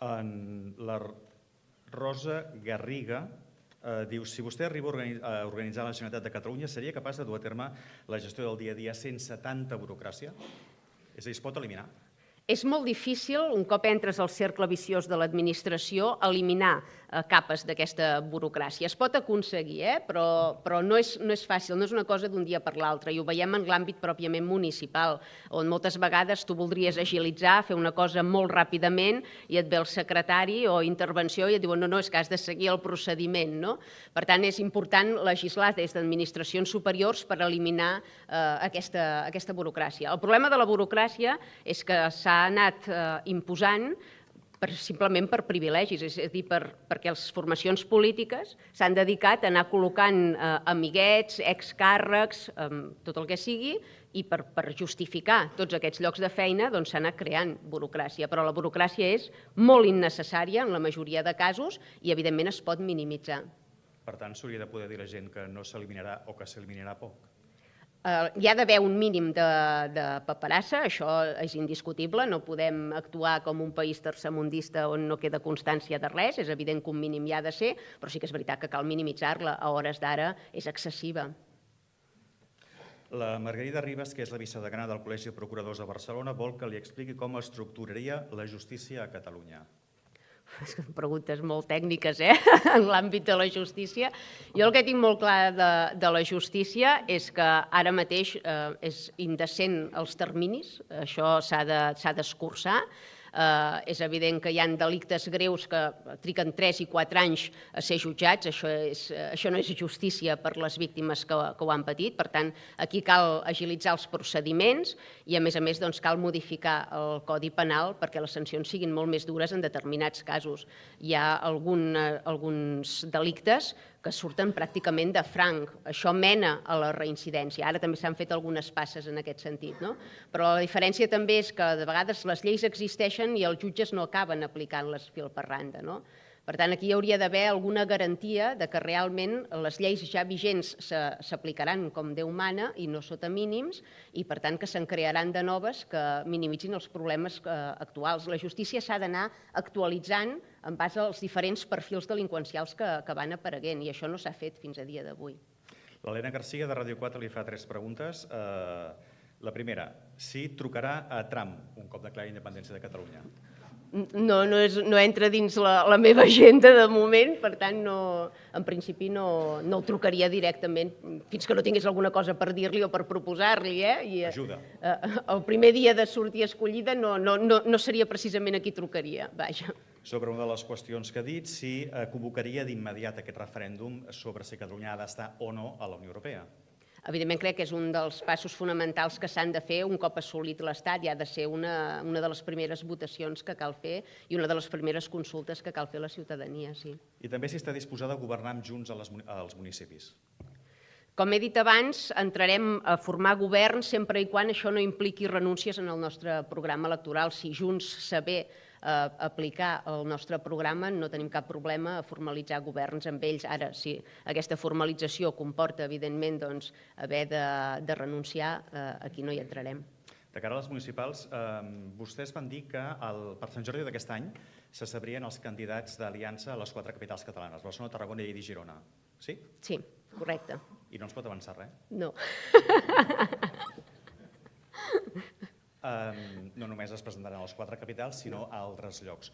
La Rosa Garriga diu, si vostè arriba a organitzar la Generalitat de Catalunya, seria capaç de dur a terme la gestió del dia a dia sense tanta burocràcia? És a dir, es pot eliminar? És molt difícil, un cop entres al cercle viciós de l'administració, eliminar capes d'aquesta burocràcia. Es pot aconseguir, però no és fàcil, no és una cosa d'un dia per l'altre. I ho veiem en l'àmbit pròpiament municipal, on moltes vegades tu voldries agilitzar, fer una cosa molt ràpidament i et ve el secretari o intervenció i et diuen no, és que has de seguir el procediment. Per tant, és important legislar des d'administracions superiors per eliminar aquesta burocràcia. El problema de la burocràcia és que s'ha anat imposant simplement per privilegis, és a dir, perquè les formacions polítiques s'han dedicat a anar col·locant amiguets, excàrrecs, tot el que sigui, i per justificar tots aquests llocs de feina s'ha anat creant burocràcia, però la burocràcia és molt innecessària en la majoria de casos i, evidentment, es pot minimitzar. Per tant, s'hauria de poder dir a la gent que no s'eliminarà o que s'eliminarà poc? Hi ha d'haver un mínim de paperassa, això és indiscutible, no podem actuar com un país tercermundista on no queda constància de res, és evident que un mínim hi ha de ser, però sí que és veritat que cal minimitzar-la, a hores d'ara és excessiva. La Margarida Ribas, que és la vicedegana del Col·legi de Procuradors de Barcelona, vol que li expliqui com estructuraria la justícia a Catalunya. Preguntes molt tècniques, en l'àmbit de la justícia. Jo el que tinc molt clar de la justícia és que ara mateix és indecent els terminis, això s'ha d'escurçar. És evident que hi ha delictes greus que triguen 3 i 4 anys a ser jutjats, això no és justícia per les víctimes que ho han patit, per tant, aquí cal agilitzar els procediments i, a més, cal modificar el Codi Penal perquè les sancions siguin molt més dures en determinats casos. Hi ha alguns delictes que surten pràcticament de franc. Això mena a la reincidència. Ara també s'han fet algunes passes en aquest sentit, però la diferència també és que de vegades les lleis existeixen i els jutges no acaben aplicant-les fil per randa. Per tant, aquí hi hauria d'haver alguna garantia de que realment les lleis ja vigents s'aplicaran com Déu mana i no sota mínims i, per tant, que se'n crearan de noves que minimitzin els problemes actuals. La justícia s'ha d'anar actualitzant en base als diferents perfils delinqüencials que van apareguent i això no s'ha fet fins a dia d'avui. L'Helena Garcia, de Ràdio 4, li fa 3 preguntes. La primera, si trucarà a Trump un cop declari la independència de Catalunya? No entra dins la meva agenda de moment, per tant, en principi no el trucaria directament fins que no tingués alguna cosa per dir-li o per proposar-li. Ajuda. El primer dia de sortir escollida no seria precisament a qui trucaria, vaja. Sobre una de les qüestions que ha dit, si convocaria d'immediat aquest referèndum sobre si Catalunya ha d'estar o no a la Unió Europea. Evidentment, crec que és un dels passos fonamentals que s'han de fer un cop assolit l'Estat i ha de ser una de les primeres votacions que cal fer i una de les primeres consultes que cal fer a la ciutadania, sí. I també si està disposada a governar amb Junts als municipis. Com he dit abans, entrarem a formar govern sempre i quan això no impliqui renúncies en el nostre programa electoral. Si Junts saber aplicar el nostre programa, no tenim cap problema a formalitzar governs amb ells. Ara, si aquesta formalització comporta, evidentment, haver de renunciar, aquí no hi entrarem. De cara a les municipals, vostès van dir que per Sant Jordi d'aquest any se sabrien els candidats d'aliança a les 4 capitals catalanes, Barcelona, Tarragona, Lleida i Girona. Sí? Sí, correcte. I no ens pot avançar res? No. No només es presentaran a les 4 capitals, sinó a altres llocs.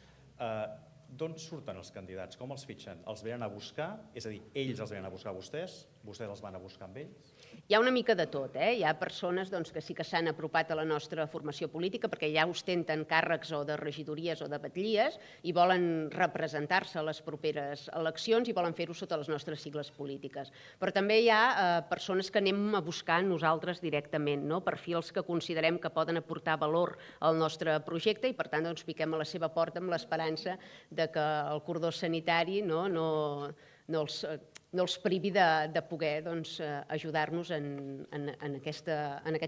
D'on surten els candidats? Com els fitxen? Els venen a buscar? És a dir, ells els venen a buscar a vostès? Vostès els van a buscar amb ells? Hi ha una mica de tot. Hi ha persones que sí que s'han apropat a la nostra formació política perquè ja ostenten càrrecs o de regidories o de batllies i volen representar-se a les properes eleccions i volen fer-ho sota les nostres sigles polítiques. Però també hi ha persones que anem a buscar nosaltres directament, perfils que considerem que poden aportar valor al nostre projecte i, per tant, piquem a la seva porta amb l'esperança que el cordó sanitari no els privi de poder ajudar-nos en aquest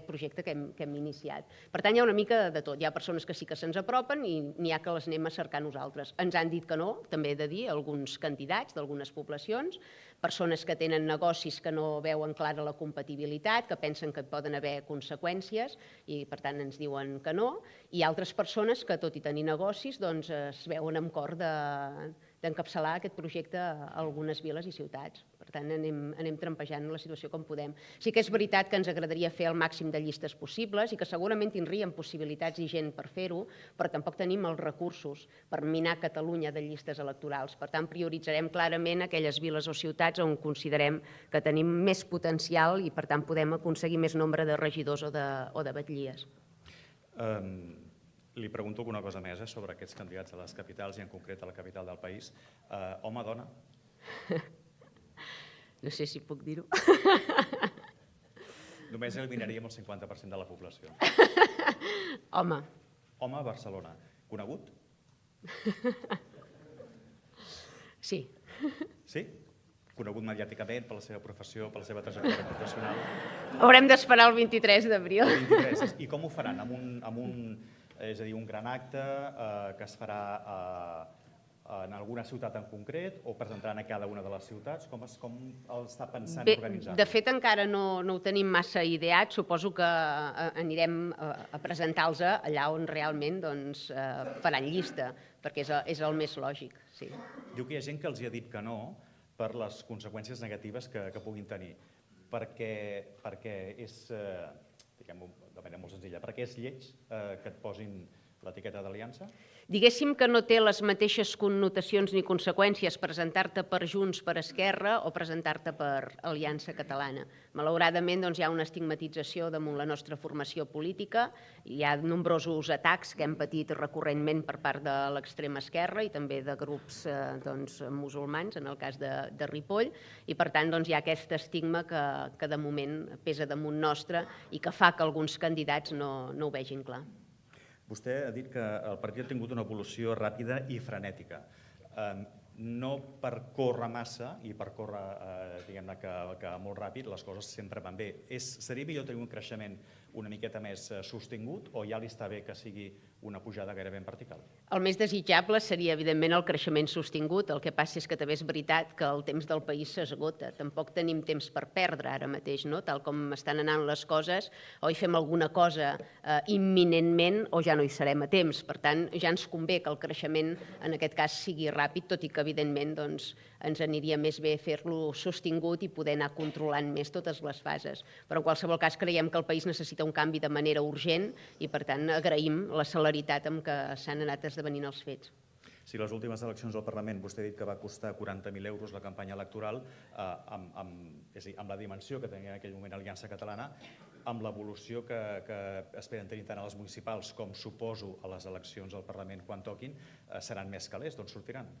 projecte que hem iniciat. Per tant, hi ha una mica de tot. Hi ha persones que sí que se'ns apropen i n'hi ha que les anem a cercar nosaltres. Ens han dit que no, també he de dir, alguns candidats d'algunes poblacions, persones que tenen negocis que no veuen clara la compatibilitat, que pensen que poden haver conseqüències i, per tant, ens diuen que no, i altres persones que, tot i tenir negocis, es veuen amb cor d'encapçalar aquest projecte a algunes viles i ciutats. Per tant, anem trampejant la situació com podem. Sí que és veritat que ens agradaria fer el màxim de llistes possibles i que segurament tindríem possibilitats i gent per fer-ho, però tampoc tenim els recursos per minar Catalunya de llistes electorals. Per tant, prioritzarem clarament aquelles viles o ciutats on considerem que tenim més potencial i, per tant, podem aconseguir més nombre de regidors o de batllies. Li pregunto alguna cosa més sobre aquests candidats a les capitals i en concret a la capital del país. Home, dona? No sé si puc dir-ho. Només eliminaríem el 50% de la població. Home. Home a Barcelona. Conegut? Sí. Sí? Conegut mediàticament per la seva professió, per la seva trajectòria professional? Haurem d'esperar el 23 d'abril. I com ho faran? És a dir, un gran acte que es farà en alguna ciutat en concret o presentaran a cada una de les ciutats? Com està pensant organitzar-ho? De fet, encara no ho tenim massa ideat. Suposo que anirem a presentar-los allà on realment faran llista, perquè és el més lògic. Diu que hi ha gent que els ha dit que no per les conseqüències negatives que puguin tenir, perquè és, diguem-ho de manera molt senzilla, perquè és lleig que et posin l'etiqueta d'aliança? Diguéssim que no té les mateixes connotacions ni conseqüències presentar-te per Junts, per Esquerra o presentar-te per Aliança Catalana. Malauradament hi ha una estigmatització damunt la nostra formació política, hi ha nombrosos atacs que hem patit recurrentment per part de l'extrema esquerra i també de grups musulmans, en el cas de Ripoll, i per tant hi ha aquest estigma que de moment pesa damunt nostre i que fa que alguns candidats no ho vegin clar. Vostè ha dit que el partit ha tingut una evolució ràpida i frenètica. No per córrer massa i per córrer, diguem-ne, que molt ràpid, les coses sempre van bé. Seria millor tenir un creixement una miqueta més sostingut o ja li està bé que sigui una pujada gairebé en vertical? El més desitjable seria, evidentment, el creixement sostingut. El que passa és que també és veritat que el temps del país s'esgota. Tampoc tenim temps per perdre ara mateix, no? Tal com estan anant les coses, o hi fem alguna cosa imminentment o ja no hi serem a temps. Per tant, ja ens convé que el creixement, en aquest cas, sigui ràpid, tot i que, evidentment, ens aniria més bé fer-lo sostingut i poder anar controlant més totes les fases. Però, en qualsevol cas, creiem que el país necessita un canvi de manera urgent i, per tant, agraïm la celeritat amb què s'han anat esdevenint els fets. Si les últimes eleccions al Parlament vostè ha dit que va costar 40.000 euros la campanya electoral, és a dir, amb la dimensió que tenia en aquell moment Aliança Catalana, amb l'evolució que esperen tenir tant a les municipals com suposo a les eleccions al Parlament quan toquin, seran més calés, d'on sortiran?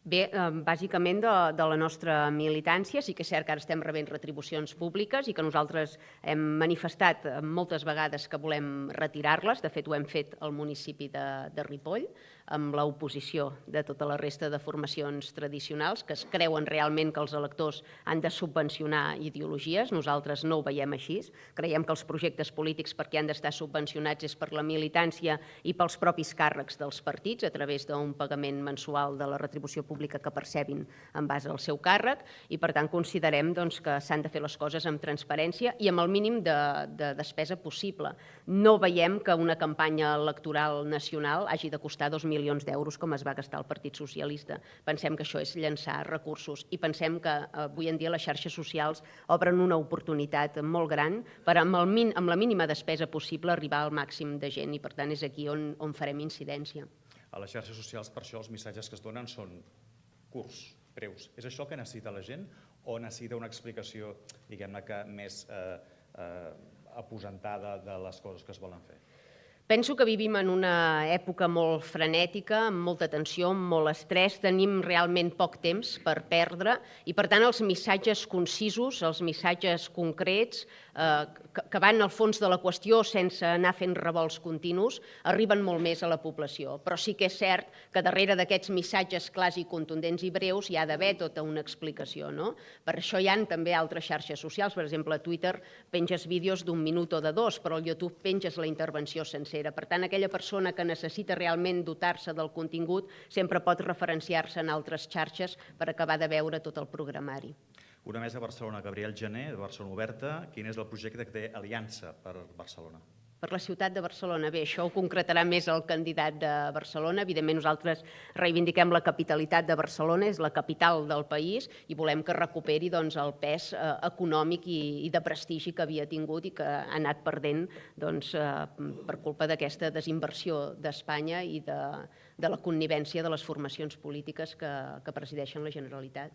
Bé, bàsicament de la nostra militància. Sí que és cert que ara estem rebent retribucions públiques i que nosaltres hem manifestat moltes vegades que volem retirar-les. De fet, ho hem fet al municipi de Ripoll, amb l'oposició de tota la resta de formacions tradicionals que es creuen realment que els electors han de subvencionar ideologies. Nosaltres no ho veiem així. Creiem que els projectes polítics per què han d'estar subvencionats és per la militància i pels propis càrrecs dels partits a través d'un pagament mensual de la retribució pública que percebin en base al seu càrrec i, per tant, considerem que s'han de fer les coses amb transparència i amb el mínim de despesa possible. No veiem que una campanya electoral nacional hagi de costar 2 milions d'euros com es va gastar el Partit Socialista. Pensem que això és llançar recursos i pensem que avui en dia les xarxes socials obren una oportunitat molt gran per, amb la mínima despesa possible, arribar al màxim de gent i, per tant, és aquí on farem incidència. A les xarxes socials, per això, els missatges que es donen són curts, breus. És això el que necessita la gent o necessita una explicació, diguem-ne, més aposentada de les coses que es volen fer? Penso que vivim en una època molt frenètica, amb molta tensió, amb molt estrès, tenim realment poc temps per perdre i, per tant, els missatges concisos, els missatges concrets, que van al fons de la qüestió sense anar fent revolts continus, arriben molt més a la població. Però sí que és cert que darrere d'aquests missatges clars i contundents i breus hi ha d'haver tota una explicació, no? Per això hi ha també altres xarxes socials, per exemple, a Twitter penges vídeos d'1 minut o de 2, però al YouTube penges la intervenció sencera. Per tant, aquella persona que necessita realment dotar-se del contingut sempre pot referenciar-se en altres xarxes per acabar de veure tot el programari. Una més a Barcelona, Gabriel Gené, de Barcelona Oberta. Quin és el projecte que té Aliança per Barcelona? Per la ciutat de Barcelona. Bé, això ho concretarà més el candidat de Barcelona. Evidentment, nosaltres reivindiquem la capitalitat de Barcelona, és la capital del país, i volem que recuperi el pes econòmic i de prestigi que havia tingut i que ha anat perdent per culpa d'aquesta desinversió d'Espanya i de la connivència de les formacions polítiques que presideixen la Generalitat.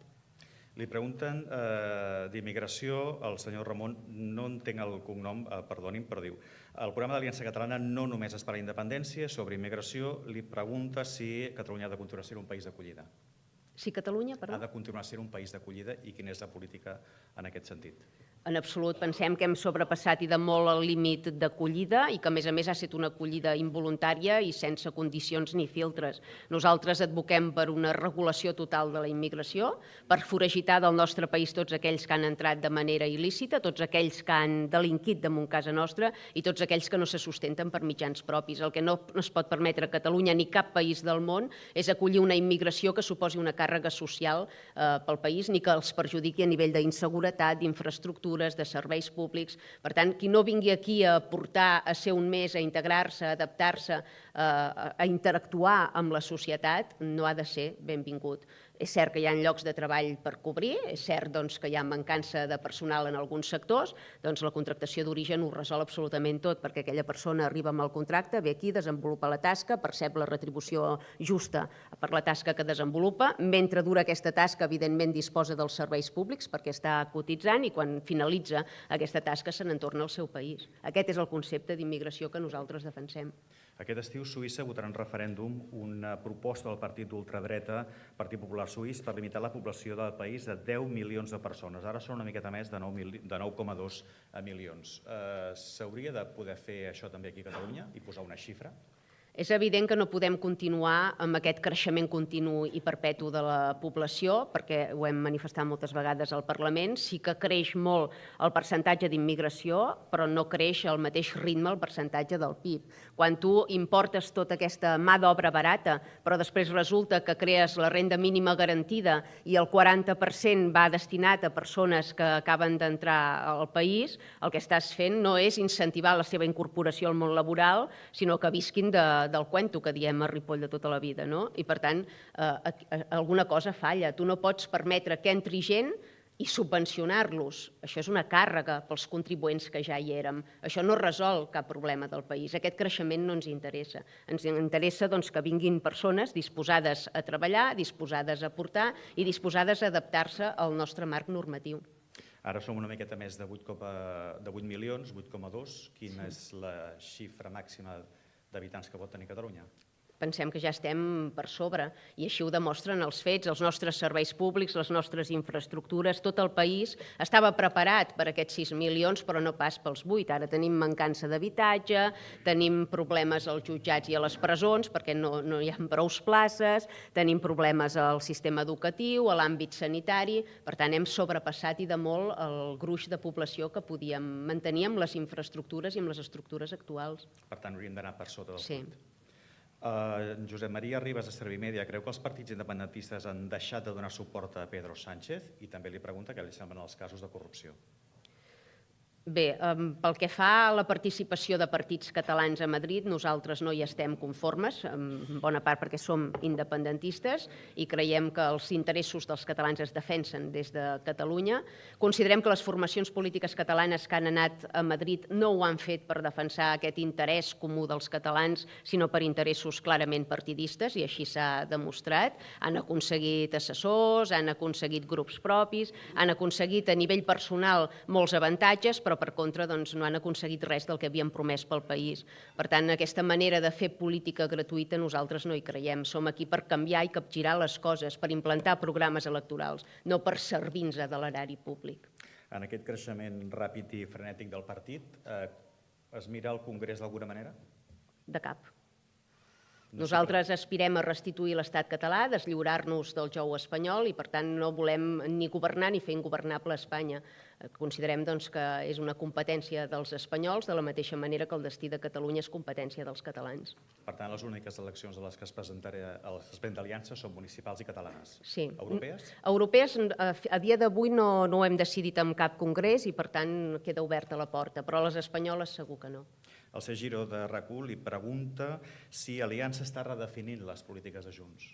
Li pregunten d'immigració, el senyor Ramon, no entenc el cognom, perdoni'm, però diu: el programa d'Aliança Catalana no només és per la independència, sobre immigració, li pregunta si Catalunya ha de continuar sent un país d'acollida. Si Catalunya, perdó? Ha de continuar sent un país d'acollida i quina és la política en aquest sentit? En absolut, pensem que hem sobrepassat i de molt el límit d'acollida i que, a més, ha estat una acollida involuntària i sense condicions ni filtres. Nosaltres advoquem per una regulació total de la immigració, per foragitar del nostre país tots aquells que han entrat de manera il·lícita, tots aquells que han delinquit damunt casa nostra i tots aquells que no se sustenten per mitjans propis. El que no es pot permetre a Catalunya ni cap país del món és acollir una immigració que suposi una càrrega social pel país ni que els perjudiqui a nivell d'inseguretat, d'infraestructures, de serveis públics. Per tant, qui no vingui aquí a portar, a ser un més, a integrar-se, a adaptar-se, a interactuar amb la societat, no ha de ser benvingut. És cert que hi ha llocs de treball per cobrir, és cert que hi ha mancança de personal en alguns sectors, doncs la contractació d'origen ho resol absolutament tot, perquè aquella persona arriba amb el contracte, ve aquí, desenvolupa la tasca, percep la retribució justa per la tasca que desenvolupa, mentre dura aquesta tasca, evidentment, disposa dels serveis públics perquè està cotitzant i quan finalitza aquesta tasca se n'entorna al seu país. Aquest és el concepte d'immigració que nosaltres defensem. Aquest estiu Suïssa votarà en referèndum una proposta del partit d'ultradreta, Partit Popular Suís, per limitar la població del país a 10 milions de persones. Ara són una miqueta més de 9,2 milions. S'hauria de poder fer això també aquí a Catalunya i posar una xifra? És evident que no podem continuar amb aquest creixement continu i perpetu de la població, perquè ho hem manifestat moltes vegades al Parlament. Sí que creix molt el percentatge d'immigració, però no creix al mateix ritme el percentatge del PIB. Quan tu importes tota aquesta mà d'obra barata, però després resulta que crees la renda mínima garantida i el 40% va destinat a persones que acaben d'entrar al país, el que estàs fent no és incentivar la seva incorporació al món laboral, sinó que visquin del cuento que diem a Ripoll de tota la vida, no? I, per tant, alguna cosa falla. Tu no pots permetre que entri gent i subvencionar-los. Això és una càrrega pels contribuents que ja hi érem. Això no resol cap problema del país. Aquest creixement no ens interessa. Ens interessa que vinguin persones disposades a treballar, disposades a aportar i disposades a adaptar-se al nostre marc normatiu. Ara som una miqueta més de 8 milions, 8,2. Quina és la xifra màxima d'habitants que pot tenir Catalunya? pensem que ja estem per sobre i així ho demostren els fets, els nostres serveis públics, les nostres infraestructures, tot el país estava preparat per aquests 6 milions, però no pas pels 8. Ara tenim mancança d'habitatge, tenim problemes als jutjats i a les presons perquè no hi ha prou places, tenim problemes al sistema educatiu, a l'àmbit sanitari, per tant hem sobrepassat i de molt el gruix de població que podíem mantenir amb les infraestructures i amb les estructures actuals. Per tant, hauríem d'anar per sota dels 8. Sí. Josep Maria Ribas, de Servimedia, creu que els partits independentistes han deixat de donar suport a Pedro Sánchez? I també li pregunta què li semblen els casos de corrupció. Bé, pel que fa a la participació de partits catalans a Madrid, nosaltres no hi estem conformes, en bona part perquè som independentistes i creiem que els interessos dels catalans es defensen des de Catalunya. Considerem que les formacions polítiques catalanes que han anat a Madrid no ho han fet per defensar aquest interès comú dels catalans, sinó per interessos clarament partidistes, i així s'ha demostrat. Han aconseguit assessors, han aconseguit grups propis, han aconseguit a nivell personal molts avantatges, però per contra no han aconseguit res del que havien promès pel país. Per tant, aquesta manera de fer política gratuïta nosaltres no hi creiem. Som aquí per canviar i capgirar les coses, per implantar programes electorals, no per servir-nos de l'erari públic. En aquest creixement ràpid i frenètic del partit, es mira el Congrés d'alguna manera? De cap. Nosaltres aspirem a restituir l'estat català, deslliurar-nos del jou espanyol i, per tant, no volem ni governar ni fer ingovernable Espanya. Considerem que és una competència dels espanyols, de la mateixa manera que el destí de Catalunya és competència dels catalans. Per tant, les úniques eleccions a les que es presenta Aliança són municipals i catalanes. Sí. Europees? Europees, a dia d'avui no ho hem decidit en cap congrés i, per tant, queda oberta la porta, però a les espanyoles segur que no. El C. Giró de RAC1 li pregunta si Aliança està redefinint les polítiques de Junts.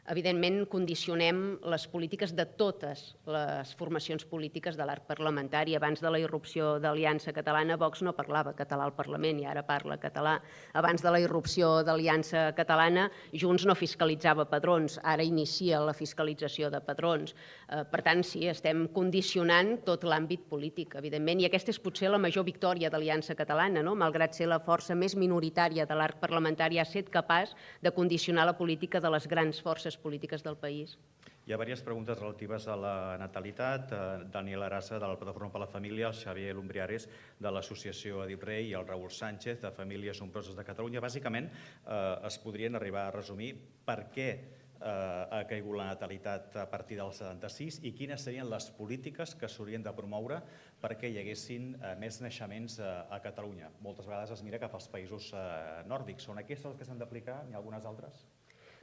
Evidentment, condicionem les polítiques de totes les formacions polítiques de l'arc parlamentari. Abans de la irrupció d'Aliança Catalana, Vox no parlava català al Parlament i ara parla català. Abans de la irrupció d'Aliança Catalana, Junts no fiscalitzava padrons, ara inicia la fiscalització de padrons. Per tant, sí, estem condicionant tot l'àmbit polític, evidentment, i aquesta és potser la major victòria d'Aliança Catalana, no? Malgrat ser la força més minoritària de l'arc parlamentari, ha estat capaç de condicionar la política de les grans forces polítiques del país. Hi ha diverses preguntes relatives a la natalitat. Daniel Arasa, de la Plataforma per la Família, el Xavier Lumbriares, de l'associació Edip Rei, i el Raül Sánchez, de Famílies Nombroses de Catalunya. Bàsicament, es podrien arribar a resumir per què ha caigut la natalitat a partir del 76 i quines serien les polítiques que s'haurien de promoure perquè hi haguessin més naixements a Catalunya. Moltes vegades es mira cap als països nòrdics. Són aquestes les que s'han d'aplicar? N'hi ha algunes altres?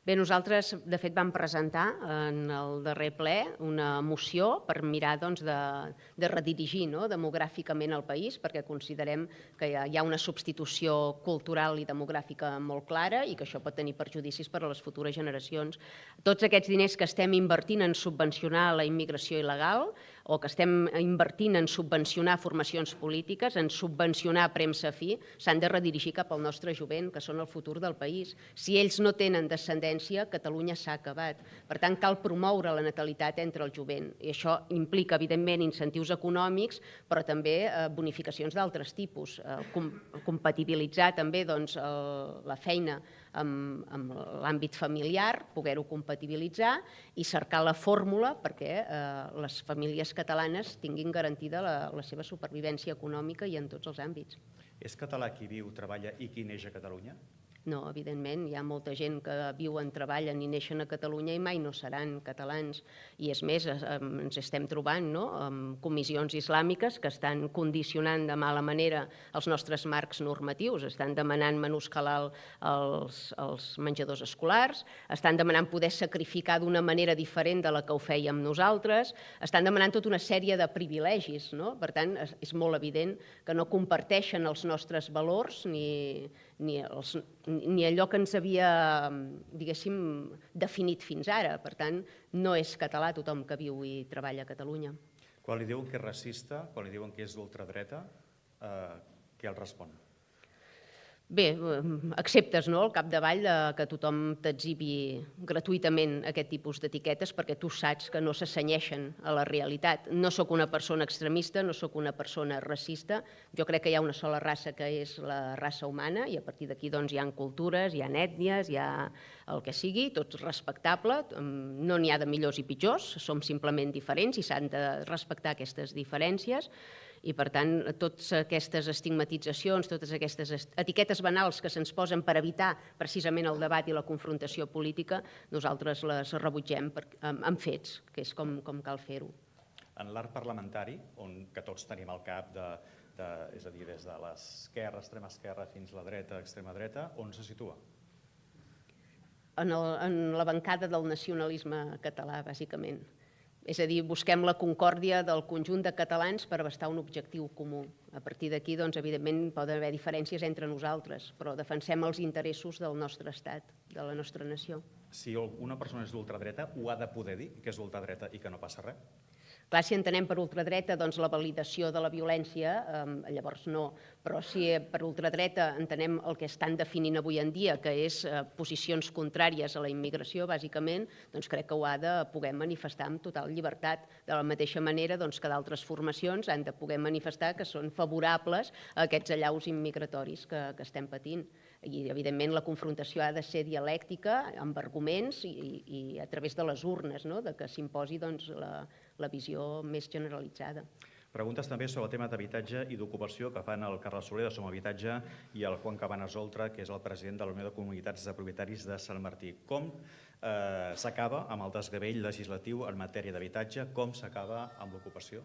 Bé, nosaltres, de fet, vam presentar en el darrer ple una moció per mirar de redirigir demogràficament el país, perquè considerem que hi ha una substitució cultural i demogràfica molt clara i que això pot tenir perjudicis per a les futures generacions. Tots aquests diners que estem invertint en subvencionar la immigració il·legal o que estem invertint en subvencionar formacions polítiques, en subvencionar premsa fi, s'han de redirigir cap al nostre jovent, que són el futur del país. Si ells no tenen descendència, Catalunya s'ha acabat. Per tant, cal promoure la natalitat entre el jovent. I això implica, evidentment, incentius econòmics, però també bonificacions d'altres tipus. Compatibilitzar també la feina amb l'àmbit familiar, poder-ho compatibilitzar i cercar la fórmula perquè les famílies catalanes tinguin garantida la seva supervivència econòmica i en tots els àmbits. És català qui viu, treballa i qui neix a Catalunya? No, evidentment, hi ha molta gent que viuen, treballen i neixen a Catalunya i mai no seran catalans. I és més, ens estem trobant amb comissions islàmiques que estan condicionant de mala manera els nostres marcs normatius, estan demanant menús halal als menjadors escolars, estan demanant poder sacrificar d'una manera diferent de la que ho fèiem nosaltres, estan demanant tota una sèrie de privilegis. Per tant, és molt evident que no comparteixen els nostres valors ni allò que ens havia, diguéssim, definit fins ara. Per tant, no és català tothom que viu i treballa a Catalunya. Quan li diuen que és racista, quan li diuen que és d'ultradreta, què el respon? Bé, acceptes, no?, al capdavall que tothom t'exhibi gratuïtament aquest tipus d'etiquetes perquè tu saps que no s'assenyeixen a la realitat. No sóc una persona extremista, no sóc una persona racista. Jo crec que hi ha una sola raça que és la raça humana i a partir d'aquí doncs, hi ha cultures, hi ha ètnies, hi ha el que sigui, tot respectable. No n'hi ha de millors i pitjors, som simplement diferents i s'han de respectar aquestes diferències. I, per tant, totes aquestes estigmatitzacions, totes aquestes etiquetes banals que se'ns posen per evitar precisament el debat i la confrontació política, nosaltres les rebutgem amb fets, que és com cal fer-ho. En l'arc parlamentari, que tots tenim al cap, és a dir, des de l'esquerra, extrema esquerra, fins a la dreta, extrema dreta, on se situa? En la bancada del nacionalisme català, bàsicament. És a dir, busquem la concòrdia del conjunt de catalans per abastar un objectiu comú. A partir d'aquí, doncs, evidentment, poden haver diferències entre nosaltres, però defensem els interessos del nostre estat, de la nostra nació. Si una persona és d'ultradreta, ho ha de poder dir, que és d'ultradreta i que no passa res? Clar, si entenem per ultradreta doncs, la validació de la violència, llavors no. Però si per ultradreta entenem el que estan definint avui en dia, que és posicions contràries a la immigració, bàsicament, doncs crec que ho ha de poder manifestar amb total llibertat. De la mateixa manera doncs, que d'altres formacions han de poder manifestar que són favorables a aquests allaus immigratoris que estem patint. I, evidentment, la confrontació ha de ser dialèctica, amb arguments i a través de les urnes, no?, de que s'imposi doncs, la visió més generalitzada. Preguntes també sobre el tema d'habitatge i d'ocupació que fan el Carles Soler de Som Habitatge i el Juan Cabanas Oltra, que és el president de la Unió de Comunitats de Propietaris de Sant Martí. Com s'acaba amb el desgavell legislatiu en matèria d'habitatge? Com s'acaba amb l'ocupació?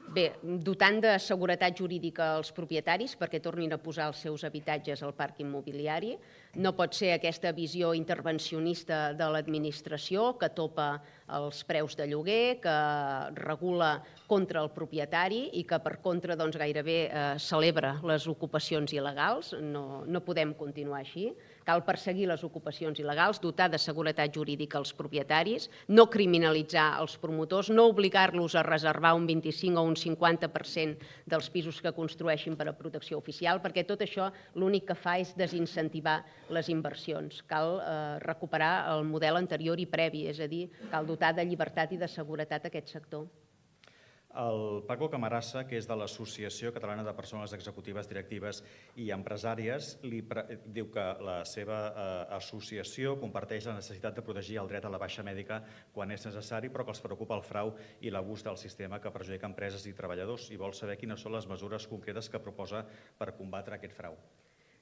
Bé, dotant de seguretat jurídica als propietaris perquè tornin a posar els seus habitatges al parc immobiliari. No pot ser aquesta visió intervencionista de l'administració que topa els preus de lloguer, que regula contra el propietari i que, per contra, doncs, gairebé celebra les ocupacions il·legals. No podem continuar així. Cal perseguir les ocupacions il·legals, dotar de seguretat jurídica als propietaris, no criminalitzar els promotors, no obligar-los a reservar un 25 o un 50% dels pisos que construeixin per a protecció oficial, perquè tot això l'únic que fa és desincentivar les inversions. Cal recuperar el model anterior i previ, és a dir, cal dotar de llibertat i de seguretat aquest sector. El Paco Camarasa, que és de l'Associació Catalana de Persones Executives, Directives i Empresàries, diu que la seva associació comparteix la necessitat de protegir el dret a la baixa mèdica quan és necessari, però que els preocupa el frau i l'abús del sistema que perjudica empreses i treballadors i vol saber quines són les mesures concretes que proposa per combatre aquest frau.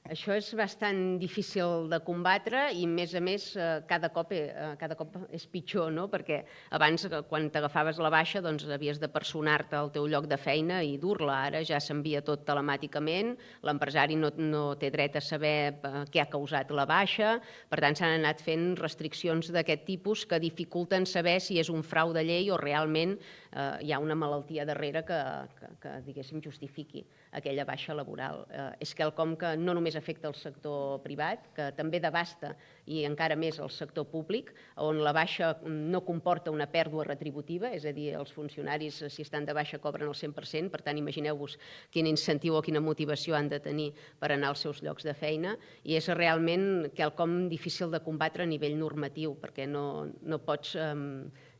Això és bastant difícil de combatre i, a més, cada cop és pitjor, no? Perquè abans, quan t'agafaves la baixa, doncs havies de personar-te al teu lloc de feina i dur-la. Ara ja s'envia tot telemàticament, l'empresari no té dret a saber què ha causat la baixa, per tant s'han anat fent restriccions d'aquest tipus que dificulten saber si és un frau de llei o realment hi ha una malaltia darrere que diguéssim, justifiqui aquella baixa laboral. És quelcom que no només afecta el sector privat, que també devasta i encara més el sector públic, on la baixa no comporta una pèrdua retributiva, és a dir, els funcionaris, si estan de baixa, cobren el 100%, per tant, imagineu-vos quin incentiu o quina motivació han de tenir per anar als seus llocs de feina, i és realment quelcom difícil de combatre a nivell normatiu, perquè no pots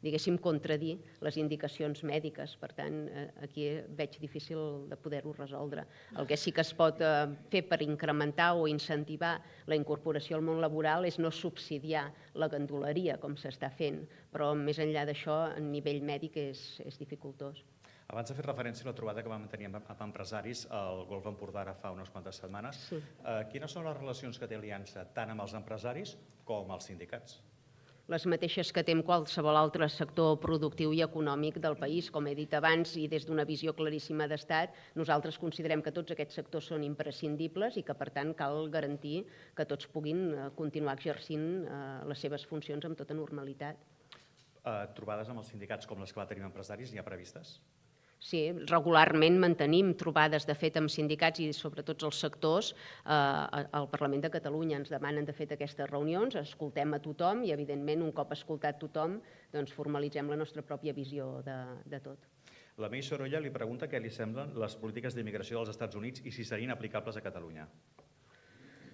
diguéssim, contradir les indicacions mèdiques. Per tant, aquí veig difícil de poder-ho resoldre. El que sí que es pot fer per incrementar o incentivar la incorporació al món laboral és no subsidiar la ganduleria, com s'està fent, però més enllà d'això, a nivell mèdic és dificultós. Abans ha fet referència a la trobada que vam tenir amb empresaris al Golf Empordà ara fa unes quantes setmanes. Quines són les relacions que té Aliança tant amb els empresaris com els sindicats? Les mateixes que té amb qualsevol altre sector productiu i econòmic del país. Com he dit abans, i des d'una visió claríssima d'Estat, nosaltres considerem que tots aquests sectors són imprescindibles i que, per tant, cal garantir que tots puguin continuar exercint les seves funcions amb tota normalitat. Trobades amb els sindicats com les que va tenir amb empresaris, n'hi ha previstes? Sí, regularment mantenim trobades, de fet, amb sindicats i sobretot els sectors al Parlament de Catalunya. Ens demanen, de fet, aquestes reunions, escoltem a tothom i, evidentment, un cop escoltat tothom, doncs formalitzem la nostra pròpia visió de tot. La Mei Sorolla li pregunta què li semblen les polítiques d'immigració dels Estats Units i si serien aplicables a Catalunya.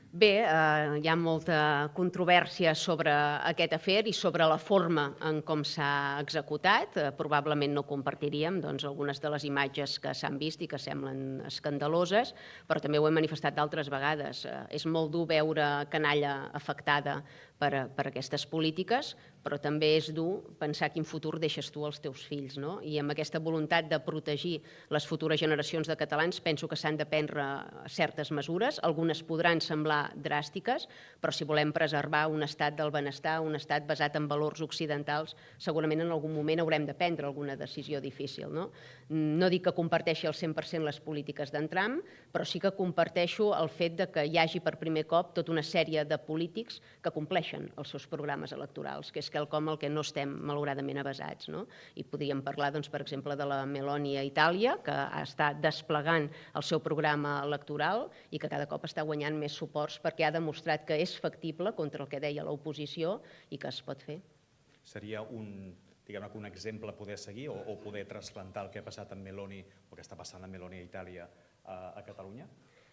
Bé, hi ha molta controvèrsia sobre aquest afer i sobre la forma en com s'ha executat. Probablement no compartiríem algunes de les imatges que s'han vist i que semblen escandaloses, però també ho hem manifestat d'altres vegades. És molt dur veure canalla afectada per aquestes polítiques, però també és dur pensar quin futur deixes tu als teus fills. I amb aquesta voluntat de protegir les futures generacions de catalans penso que s'han de prendre certes mesures. Algunes podran semblar dràstiques, però si volem preservar un estat del benestar, un estat basat en valors occidentals, segurament en algun moment haurem de prendre alguna decisió difícil. No dic que comparteixi al 100% les polítiques d'en Trump, però sí que comparteixo el fet que hi hagi per primer cop tota una sèrie de polítics que compleixen els seus programes electorals, que és quelcom al que no estem malauradament avesats. I podríem parlar, per exemple, de la Meloni a Itàlia, que està desplegant el seu programa electoral i que cada cop està guanyant més suports perquè ha demostrat que és factible contra el que deia l'oposició i que es pot fer. Seria un exemple a poder seguir o poder trasplantar el que ha passat amb Meloni o que està passant amb Meloni a Itàlia a Catalunya?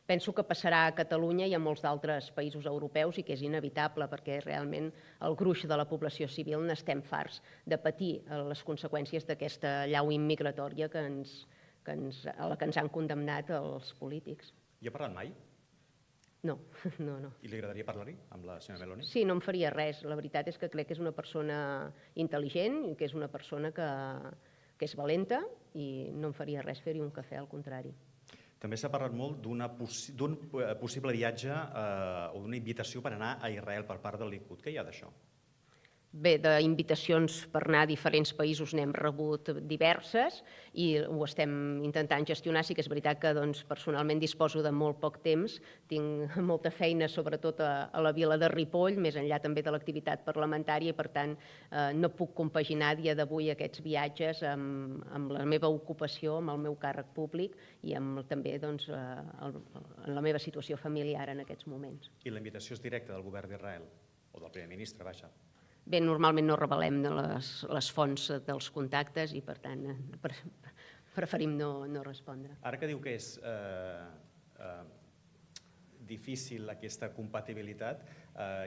Penso que passarà a Catalunya i a molts d'altres països europeus i que és inevitable perquè realment el gruix de la població civil n'estem farts de patir les conseqüències d'aquesta llau immigratòria a la que ens han condemnat els polítics. Hi ha parlat mai? No. I li agradaria parlar-hi amb la senyora Meloni? Sí, no em faria res. La veritat és que crec que és una persona intel·ligent i que és una persona que és valenta i no em faria res fer-hi un cafè, al contrari. També s'ha parlat molt d'un possible viatge o d'una invitació per anar a Israel per part del Likud. Què hi ha d'això? Bé, d'invitacions per anar a diferents països n'hem rebut diverses i ho estem intentant gestionar. Sí que és veritat que personalment disposo de molt poc temps, tinc molta feina sobretot a la vila de Ripoll, més enllà també de l'activitat parlamentària i per tant no puc compaginar a dia d'avui aquests viatges amb la meva ocupació, amb el meu càrrec públic i amb també en la meva situació familiar en aquests moments. I la invitació és directa del govern d'Israel o del primer ministre, vaja? Bé, normalment no revelem les fonts dels contactes i, per tant, preferim no respondre. Ara que diu que és difícil aquesta compatibilitat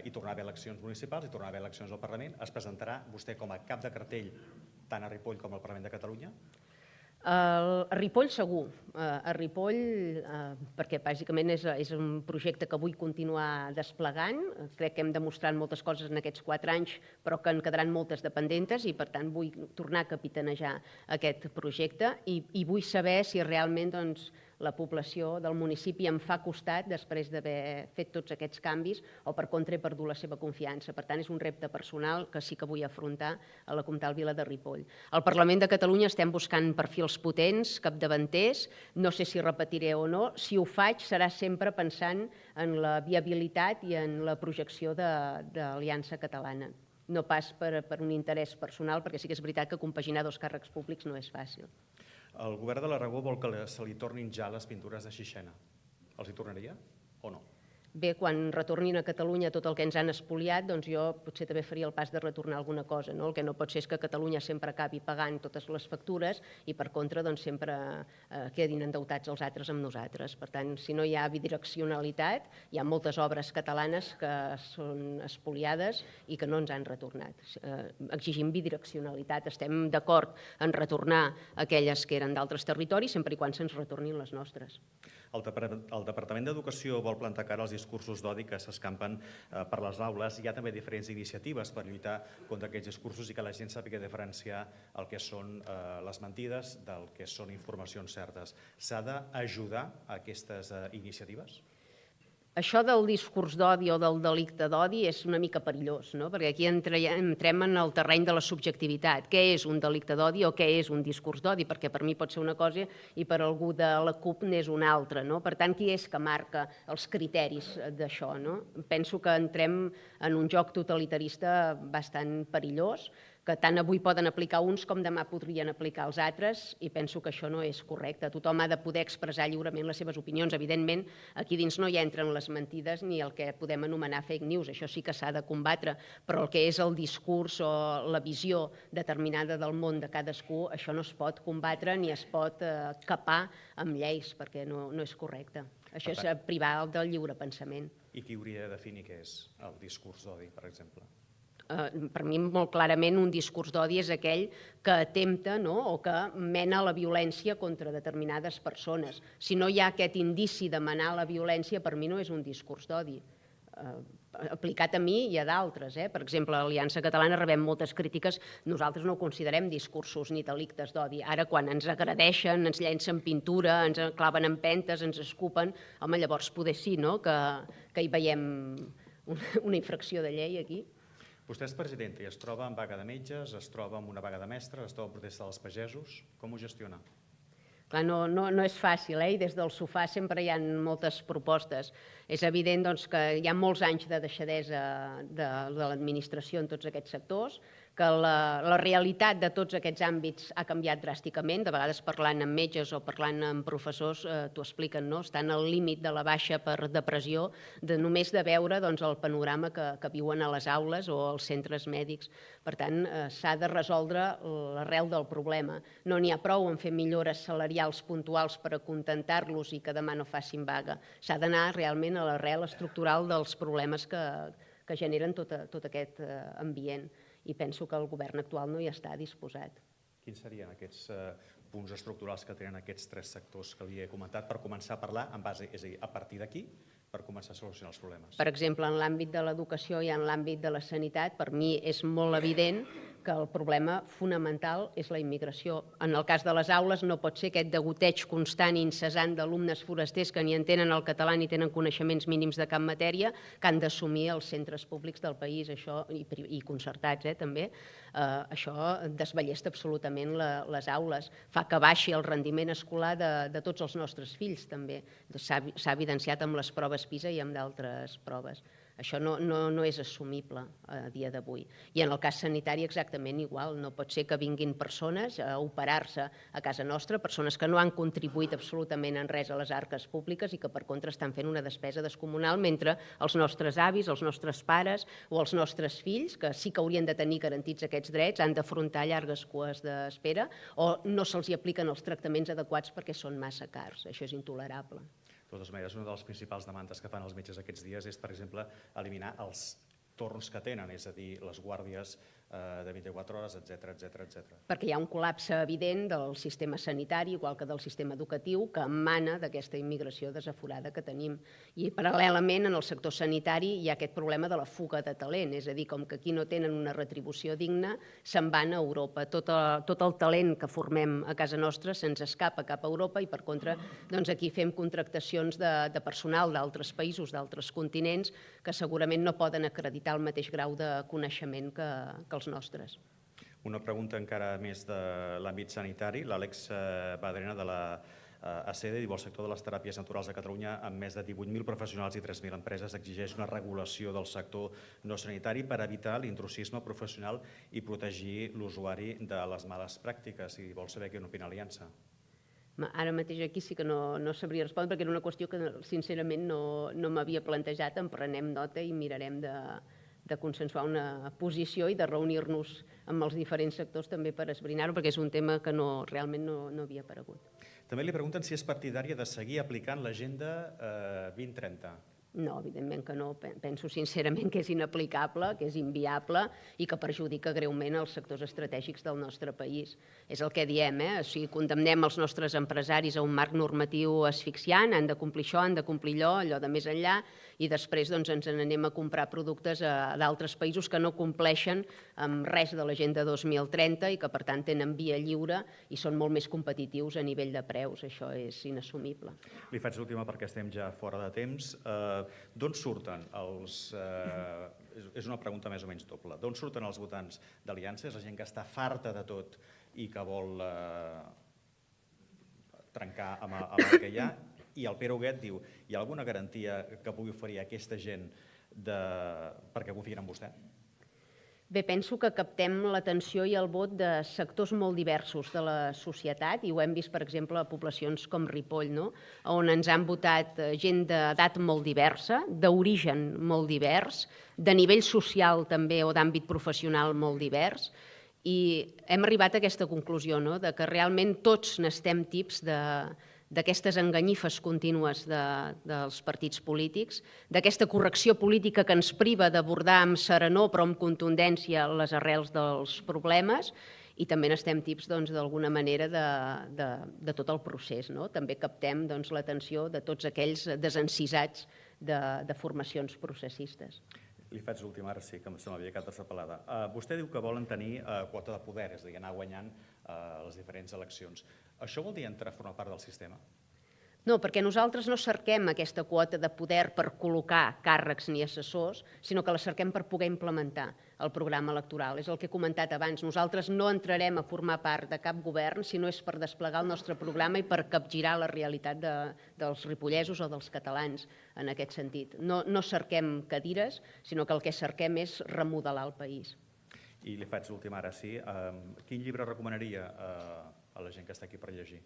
i tornar a haver eleccions municipals i tornar a haver eleccions al Parlament, es presentarà vostè com a cap de cartell tant a Ripoll com al Parlament de Catalunya? A Ripoll segur, a Ripoll perquè bàsicament és un projecte que vull continuar desplegant, crec que hem demostrat moltes coses en aquests 4 anys però que en quedaran moltes de pendentes i per tant vull tornar a capitanejar aquest projecte i vull saber si realment la població del municipi em fa costat després d'haver fet tots aquests canvis o per contra he perdut la seva confiança. Per tant, és un repte personal que sí que vull afrontar a la Comtal Vila de Ripoll. Al Parlament de Catalunya estem buscant perfils potents, capdavanters, no sé si repetiré o no. Si ho faig serà sempre pensant en la viabilitat i en la projecció d'Aliança Catalana. No pas per un interès personal, perquè sí que és veritat que compaginar 2 càrrecs públics no és fàcil. El govern de l'Aragó vol que se li tornin ja les pintures de Sixena. Els hi tornaria o no? Bé, quan retornin a Catalunya tot el que ens han espoliat, doncs jo potser també faria el pas de retornar alguna cosa. El que no pot ser és que Catalunya sempre acabi pagant totes les factures i per contra sempre quedin endeutats els altres amb nosaltres. Per tant, si no hi ha bidireccionalitat, hi ha moltes obres catalanes que són espoliades i que no ens han retornat. Exigim bidireccionalitat. Estem d'acord en retornar aquelles que eren d'altres territoris sempre i quan se'ns retornin les nostres. El Departament d'Educació vol plantar cara als discursos d'odi que s'escampen per les aules. Hi ha també diferents iniciatives per lluitar contra aquests discursos i que la gent sàpiga diferenciar el que són les mentides del que són informacions certes. S'ha d'ajudar a aquestes iniciatives? Això del discurs d'odi o del delicte d'odi és una mica perillós, perquè aquí entrem en el terreny de la subjectivitat. Què és un delicte d'odi o què és un discurs d'odi? Perquè per mi pot ser una cosa i per algú de la CUP n'és una altra. Per tant, qui és que marca els criteris d'això? Penso que entrem en un joc totalitarista bastant perillós, que tant avui poden aplicar uns com demà podrien aplicar els altres i penso que això no és correcte. Tothom ha de poder expressar lliurement les seves opinions. Evidentment, aquí dins no hi entren les mentides ni el que podem anomenar fake news. Això sí que s'ha de combatre, però el que és el discurs o la visió determinada del món de cadascú, això no es pot combatre ni es pot capar amb lleis, perquè no és correcte. Això és privar del lliure pensament. I qui hauria de definir què és el discurs d'odi, per exemple? Per mi, molt clarament, un discurs d'odi és aquell que atempta o que mena la violència contra determinades persones. Si no hi ha aquest indici de menar la violència, per mi no és un discurs d'odi. Aplicat a mi i a d'altres. Per exemple, a l'Aliança Catalana rebem moltes crítiques. Nosaltres no ho considerem discursos ni delictes d'odi. Ara, quan ens agredeixen, ens llencen pintura, ens claven empentes, ens escupen, home, llavors poder sí, que hi veiem una infracció de llei aquí. Vostè és president i es troba en vaga de metges, es troba en una vaga de mestres, es troba en protesta dels pagesos. Com ho gestiona? Clar, no és fàcil, i des del sofà sempre hi ha moltes propostes. És evident que hi ha molts anys de deixadesa de l'administració en tots aquests sectors, que la realitat de tots aquests àmbits ha canviat dràsticament, de vegades parlant amb metges o parlant amb professors t'ho expliquen, estan al límit de la baixa per depressió, només de veure el panorama que viuen a les aules o als centres mèdics. Per tant, s'ha de resoldre l'arrel del problema. No n'hi ha prou en fer millores salarials puntuals per acontentar-los i que demà no facin vaga. S'ha d'anar realment a l'arrel estructural dels problemes que generen tot aquest ambient. I penso que el govern actual no hi està disposat. Quins serien aquests punts estructurals que tenen aquests tres sectors que li he comentat per començar a parlar en base, és a dir, a partir d'aquí, per començar a solucionar els problemes? Per exemple, en l'àmbit de l'educació i en l'àmbit de la sanitat, per mi és molt evident que el problema fonamental és la immigració. En el cas de les aules no pot ser aquest degoteig constant i incessant d'alumnes forasters que ni entenen el català ni tenen coneixements mínims de cap matèria que han d'assumir els centres públics del país, això i concertats també. Això desballesta absolutament les aules, fa que baixi el rendiment escolar de tots els nostres fills també. S'ha evidenciat amb les proves PISA i amb d'altres proves. Això no és assumible a dia d'avui. I en el cas sanitari exactament igual. No pot ser que vinguin persones a operar-se a casa nostra, persones que no han contribuït absolutament en res a les arques públiques i que per contra estan fent una despesa descomunal mentre els nostres avis, els nostres pares o els nostres fills, que sí que haurien de tenir garantits aquests drets, han d'afrontar llargues cues d'espera o no se'ls apliquen els tractaments adequats perquè són massa cars. Això és intolerable. De totes maneres, una de les principals demandes que fan els metges aquests dies és, per exemple, eliminar els torns que tenen, és a dir, les guàrdies de 24 hores, etc. Perquè hi ha un col·lapse evident del sistema sanitari, igual que del sistema educatiu, que emana d'aquesta immigració desaforada que tenim. I paral·lelament, en el sector sanitari, hi ha aquest problema de la fuga de talent, és a dir, com que aquí no tenen una retribució digna, se'n van a Europa. Tot el talent que formem a casa nostra se'ns escapa cap a Europa i, per contra, aquí fem contractacions de personal d'altres països, d'altres continents, que segurament no poden acreditar el mateix grau de coneixement que els nostres. Una pregunta encara més de l'àmbit sanitari. L'Àlex Badrena de la ACEDE diu: el sector de les teràpies naturals a Catalunya, amb més de 18.000 professionals i 3.000 empreses, exigeix una regulació del sector no sanitari per evitar l'intrusisme professional i protegir l'usuari de les males pràctiques. I vol saber què n'opina l'Aliança. Ara mateix aquí sí que no sabria respondre perquè era una qüestió que sincerament no m'havia plantejat. En prenem nota i mirarem de consensuar una posició i de reunir-nos amb els diferents sectors també per esbrinar-ho, perquè és un tema que realment no havia aparegut. També li pregunten si és partidària de seguir aplicant l'Agenda 2030. No, evidentment que no. Penso sincerament que és inaplicable, que és inviable i que perjudica greument els sectors estratègics del nostre país. És el que diem, o sigui, condemnem els nostres empresaris a un marc normatiu asfixiant, han de complir això, han de complir allò de més enllà, i després ens n'anem a comprar productes d'altres països que no compleixen amb res de l'Agenda 2030 i que, per tant, tenen via lliure i són molt més competitius a nivell de preus. Això és inassumible. Li faig l'última perquè estem ja fora de temps. D'on surten els... És una pregunta més o menys doble. D'on surten els votants d'Aliança? És la gent que està farta de tot i que vol trencar amb el que hi ha? I el Pere Huguet diu: hi ha alguna garantia que pugui oferir a aquesta gent perquè confien en vostè? Bé, penso que captem l'atenció i el vot de sectors molt diversos de la societat i ho hem vist, per exemple, a poblacions com Ripoll, on ens han votat gent d'edat molt diversa, d'origen molt divers, de nivell social també o d'àmbit professional molt divers, i hem arribat a aquesta conclusió, que realment tots n'estem tips d'aquestes enganyifes contínues dels partits polítics, d'aquesta correcció política que ens priva d'abordar amb serenor però amb contundència les arrels dels problemes, i també n'estem tips, d'alguna manera, de tot el procés. També captem l'atenció de tots aquells desencisats de formacions processistes. Li faig l'última, ara sí, que se m'havia quedat interpel·lada. Vostè diu que volen tenir quota de poder, és a dir, anar guanyant les diferents eleccions. Això vol dir entrar a formar part del sistema? No, perquè nosaltres no cerquem aquesta quota de poder per col·locar càrrecs ni assessors, sinó que la cerquem per poder implementar el programa electoral. És el que he comentat abans. Nosaltres no entrarem a formar part de cap govern si no és per desplegar el nostre programa i per capgirar la realitat dels ripollesos o dels catalans en aquest sentit. No cerquem cadires, sinó que el que cerquem és remodelar el país. I li faig l'última, ara sí. Quin llibre recomanaria a la gent que està aquí per llegir?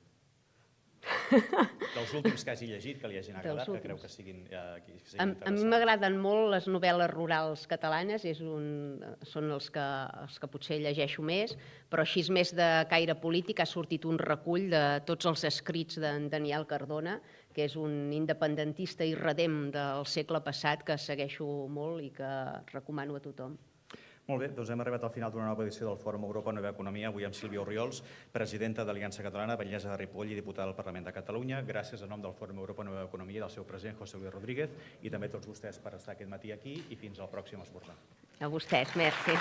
Dels últims que hagi llegit, que li hagin agradat, que creu que siguin interessants. A mi m'agraden molt les novel·les rurals catalanes, són els que potser llegeixo més, però així més de caire polític ha sortit un recull de tots els escrits d'en Daniel Cardona, que és un independentista i redem del segle passat que segueixo molt i que recomano a tothom. Molt bé, doncs hem arribat al final d'una nova edició del Fòrum Europa Nova Economia, avui amb Sílvia Orriols, presidenta d'Aliança Catalana, batllessa de Ripoll i diputada del Parlament de Catalunya. Gràcies en nom del Fòrum Europa Nova Economia i del seu president, José Luis Rodríguez, i també a tots vostès per estar aquest matí aquí i fins al pròxim esmorzar. A vostès, merci.